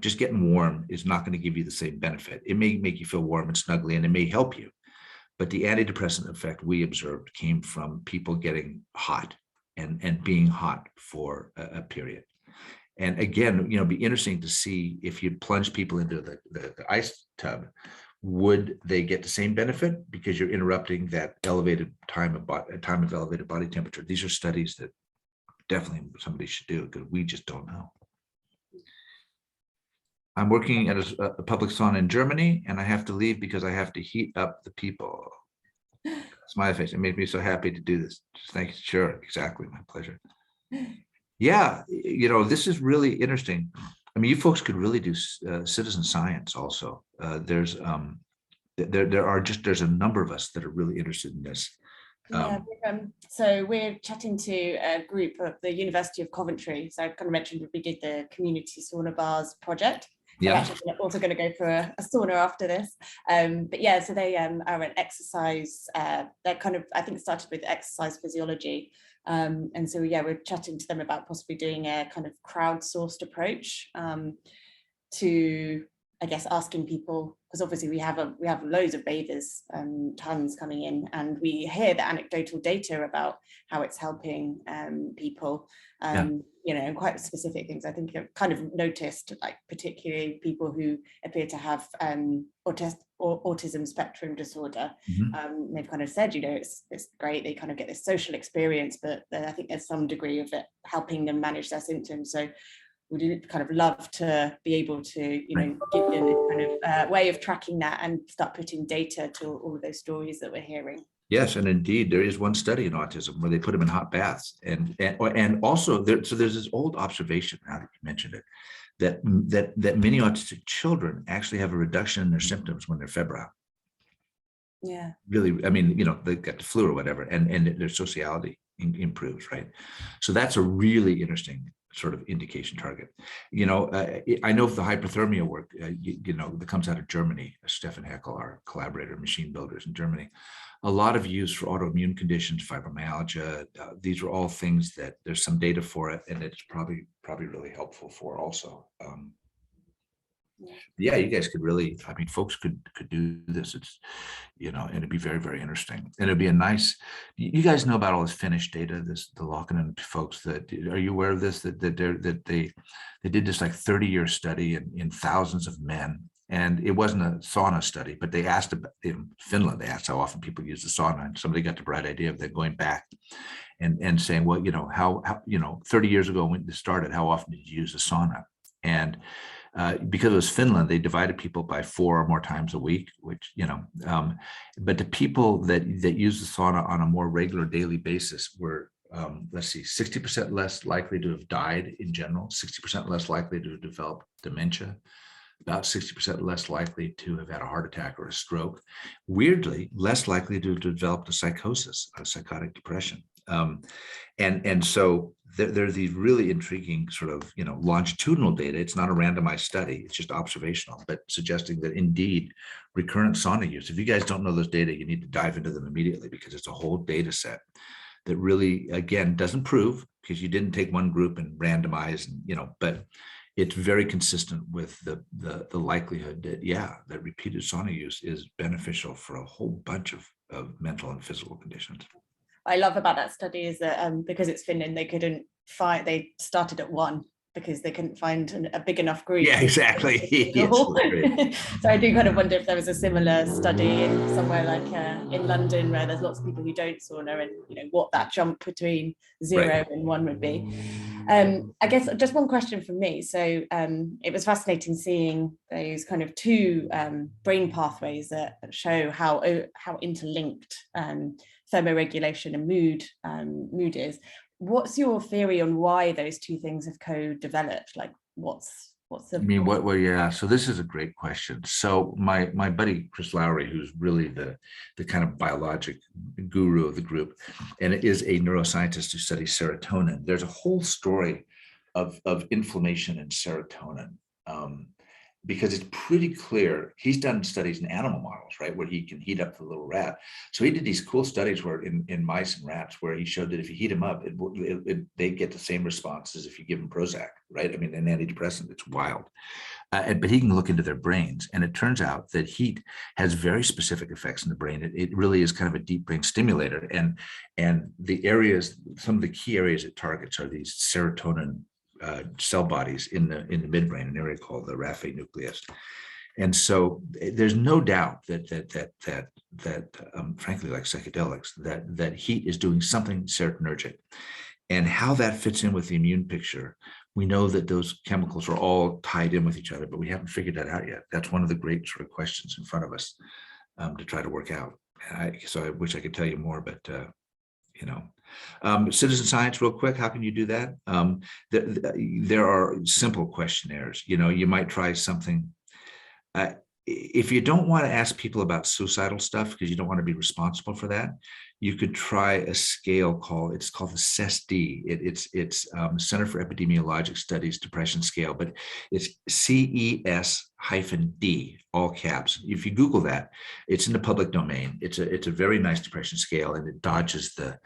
Just getting warm is not going to give you the same benefit. It may make you feel warm and snuggly, and it may help you. But the antidepressant effect we observed came from people getting hot and being hot for a period. And again, it'd be interesting to see if you plunge people into the ice tub, would they get the same benefit because you're interrupting that elevated time of elevated body temperature? These are studies that definitely somebody should do because we just don't know. I'm working at a public sauna in Germany, and I have to leave because I have to heat up the people. Smiley face. It made me so happy to do this. Thank you. Sure, exactly. My pleasure. Yeah, this is really interesting. I mean, you folks could really do citizen science also. There's a number of us that are really interested in this. So we're chatting to a group at the University of Coventry. So I kind of mentioned we did the community sauna bars project. Yeah. We're actually also going to go for a sauna after this. But yeah, so they are an exercise, they're kind of, I think started with exercise physiology. And so, yeah, we're chatting to them about possibly doing a kind of crowdsourced approach to, I guess, asking people, because obviously we have loads of bathers, tons coming in, and we hear the anecdotal data about how it's helping people, and quite specific things. I think I've kind of noticed, like particularly people who appear to have autism spectrum disorder. Mm-hmm. They've kind of said, it's great, they kind of get this social experience, but I think there's some degree of it helping them manage their symptoms. So we'd kind of love to be able to, give them this kind of way of tracking that and start putting data to all of those stories that we're hearing. Yes, and indeed, there is one study in autism where they put them in hot baths, and also there's this old observation, now that you mentioned it, that many autistic children actually have a reduction in their symptoms when they're febrile. Yeah. Really, I mean, they got the flu or whatever, and their sociality improves, right? So that's a really interesting sort of indication target. I know of the hyperthermia work, that comes out of Germany, Stefan Heckel, our collaborator, machine builders in Germany, a lot of use for autoimmune conditions, fibromyalgia. These are all things that there's some data for it, and it's probably really helpful for also. Yeah, you guys could really, folks could do this. It's, and it'd be very, very interesting. And it'd be a nice, you guys know about all this Finnish data, the Lockinen folks, are you aware of this, that they did this like 30-year study in thousands of men. And it wasn't a sauna study, but they asked about, in Finland, they asked how often people use the sauna, and somebody got the bright idea of then going back and saying, well, how 30 years ago when this started, how often did you use the sauna? And because it was Finland, they divided people by 4 or more times a week, which, but the people that use the sauna on a more regular daily basis were let's see, 60% less likely to have died in general, 60% less likely to have developed dementia, about 60% less likely to have had a heart attack or a stroke. Weirdly, less likely to have developed a psychosis, a psychotic depression. And so there are these really intriguing sort of, longitudinal data. It's not a randomized study, it's just observational, but suggesting that indeed recurrent sauna use, if you guys don't know those data, you need to dive into them immediately, because it's a whole data set that really, again, doesn't prove, because you didn't take one group and randomize, and, but it's very consistent with the likelihood that, that repeated sauna use is beneficial for a whole bunch of mental and physical conditions. I love about that study is that because it's Finland, they started at 1 because they couldn't find a big enough group. Yeah, exactly. Yes, so I do kind of wonder if there was a similar study in somewhere like in London, where there's lots of people who don't sauna, and what that jump between 0 and 1 would be. I guess just one question from me. So it was fascinating seeing those kind of 2 brain pathways that show how interlinked thermoregulation and mood is. What's your theory on why those 2 things have co-developed? Like, what's the? I mean, well, yeah. So this is a great question. So my buddy Chris Lowry, who's really the kind of biologic guru of the group, and is a neuroscientist who studies serotonin. There's a whole story of inflammation and serotonin. Because it's pretty clear, he's done studies in animal models, right, where he can heat up the little rat. So he did these cool studies where in mice and rats, where he showed that if you heat them up, they get the same response as if you give them Prozac, right? I mean, an antidepressant. It's wild. But he can look into their brains, and it turns out that heat has very specific effects in the brain. It really is kind of a deep brain stimulator, and the areas, some of the key areas it targets are these serotonin cell bodies in the midbrain, an area called the raphe nucleus. And so there's no doubt that frankly, like psychedelics, that heat is doing something serotonergic. And how that fits in with the immune picture, we know that those chemicals are all tied in with each other, but we haven't figured that out yet. That's one of the great sort of questions in front of us to try to work out. So I wish I could tell you more, but citizen science, real quick, how can you do that? There are simple questionnaires. You might try something. If you don't want to ask people about suicidal stuff because you don't want to be responsible for that, you could try a scale called the CESD. It's Center for Epidemiologic Studies Depression Scale, but it's CES-D, all caps. If you Google that, it's in the public domain. It's a very nice depression scale, and it dodges the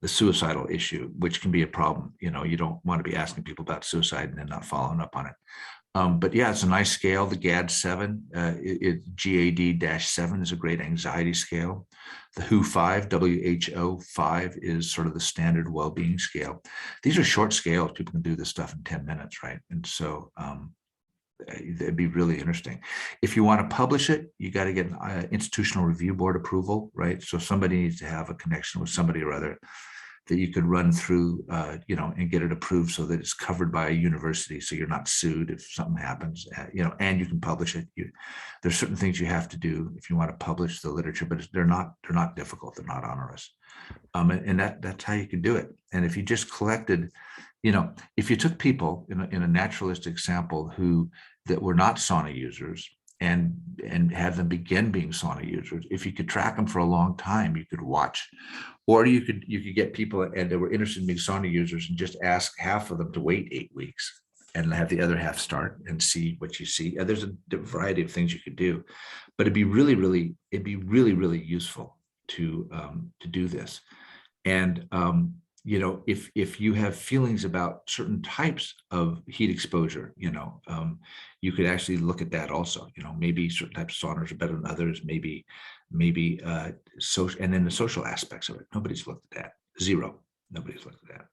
suicidal issue, which can be a problem. You don't want to be asking people about suicide and then not following up on it. But yeah, it's a nice scale. The GAD-7, GAD-7 is a great anxiety scale. The WHO-5 is sort of the standard well-being scale. These are short scales. People can do this stuff in 10 minutes, right? And so it'd be really interesting. If you want to publish it, you got to get an institutional review board approval, right? So somebody needs to have a connection with somebody or other that you could run through, and get it approved so that it's covered by a university, so you're not sued if something happens, and you can publish it. There's certain things you have to do if you want to publish the literature, but they're not difficult, they're not onerous, and that's how you can do it. And if you just collected, if you took people in a naturalistic sample that were not sauna users, and have them begin being sauna users, if you could track them for a long time, you could watch. Or you could get people and they were interested in being sauna users and just ask half of them to wait 8 weeks and have the other half start and see what you see. There's a variety of things you could do, but it'd be really, really useful to do this. And if you have feelings about certain types of heat exposure, you could actually look at that also. Maybe certain types of saunas are better than others. Maybe social, and then the social aspects of it. Nobody's looked at that. Zero. Nobody's looked at that.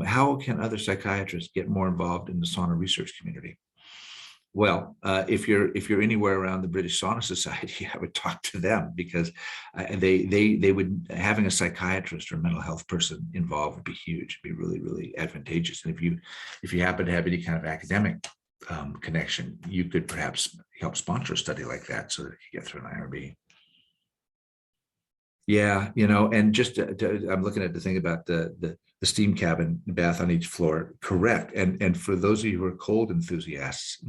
How can other psychiatrists get more involved in the sauna research community? Well, if you're anywhere around the British Sauna Society, I would talk to them, because they would, having a psychiatrist or mental health person involved would be huge. It'd be really, really advantageous. And if you happen to have any kind of academic connection, you could perhaps help sponsor a study like that so that you get through an IRB. Yeah, and just I'm looking at the thing about the steam cabin bath on each floor. Correct. And for those of you who are cold enthusiasts,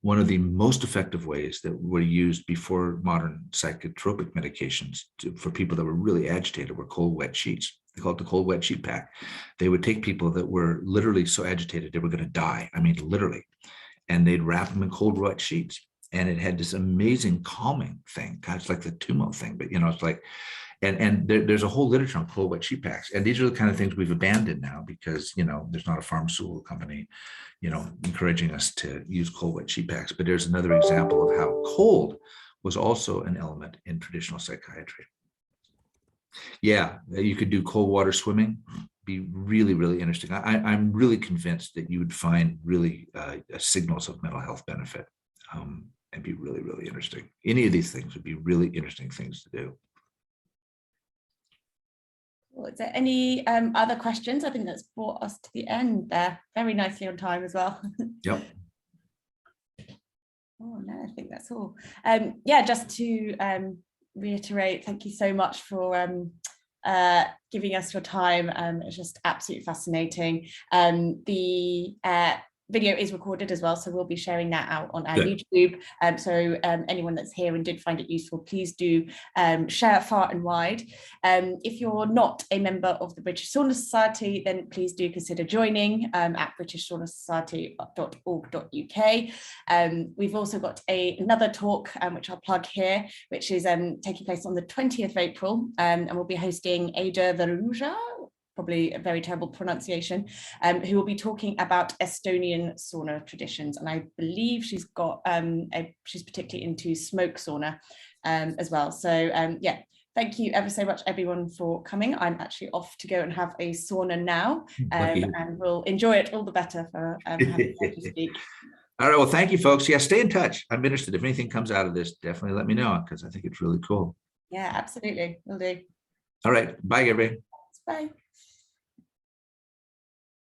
one of the most effective ways that were used before modern psychotropic medications for people that were really agitated were cold, wet sheets. They call it the cold, wet sheet pack. They would take people that were literally so agitated they were going to die. I mean, literally. And they'd wrap them in cold, wet sheets. And it had this amazing calming thing. God, it's like the Tumo thing, but it's like, and there's a whole literature on cold, wet sheet packs. And these are the kind of things we've abandoned now because, there's not a pharmaceutical company, encouraging us to use cold, wet sheet packs. But there's another example of how cold was also an element in traditional psychiatry. Yeah, you could do cold water swimming. Be really, really interesting. I'm really convinced that you would find really signals of mental health benefit and be really, really interesting. Any of these things would be really interesting things to do. Well, is there any other questions? I think that's brought us to the end there. Very nicely on time as well. Yep. Oh, no, I think that's all. Yeah, just to reiterate, thank you so much for giving us your time. It's just absolutely fascinating. The video is recorded as well, so we'll be sharing that out on our YouTube. So anyone that's here and did find it useful, please do share far and wide. If you're not a member of the British Sauna Society, then please do consider joining at britishsaunasociety.org.uk. We've also got another talk, which I'll plug here, which is taking place on the 20th of April, and we'll be hosting Ada Veruja, probably a very terrible pronunciation, who will be talking about Estonian sauna traditions. And I believe she's got, she's particularly into smoke sauna as well. So yeah, thank you ever so much, everyone, for coming. I'm actually off to go and have a sauna now, and we'll enjoy it all the better for having time to speak. All right, well, thank you, folks. Yeah, stay in touch. I'm interested. If anything comes out of this, definitely let me know, because I think it's really cool. Yeah, absolutely. Will do. All right, bye, everybody. Bye.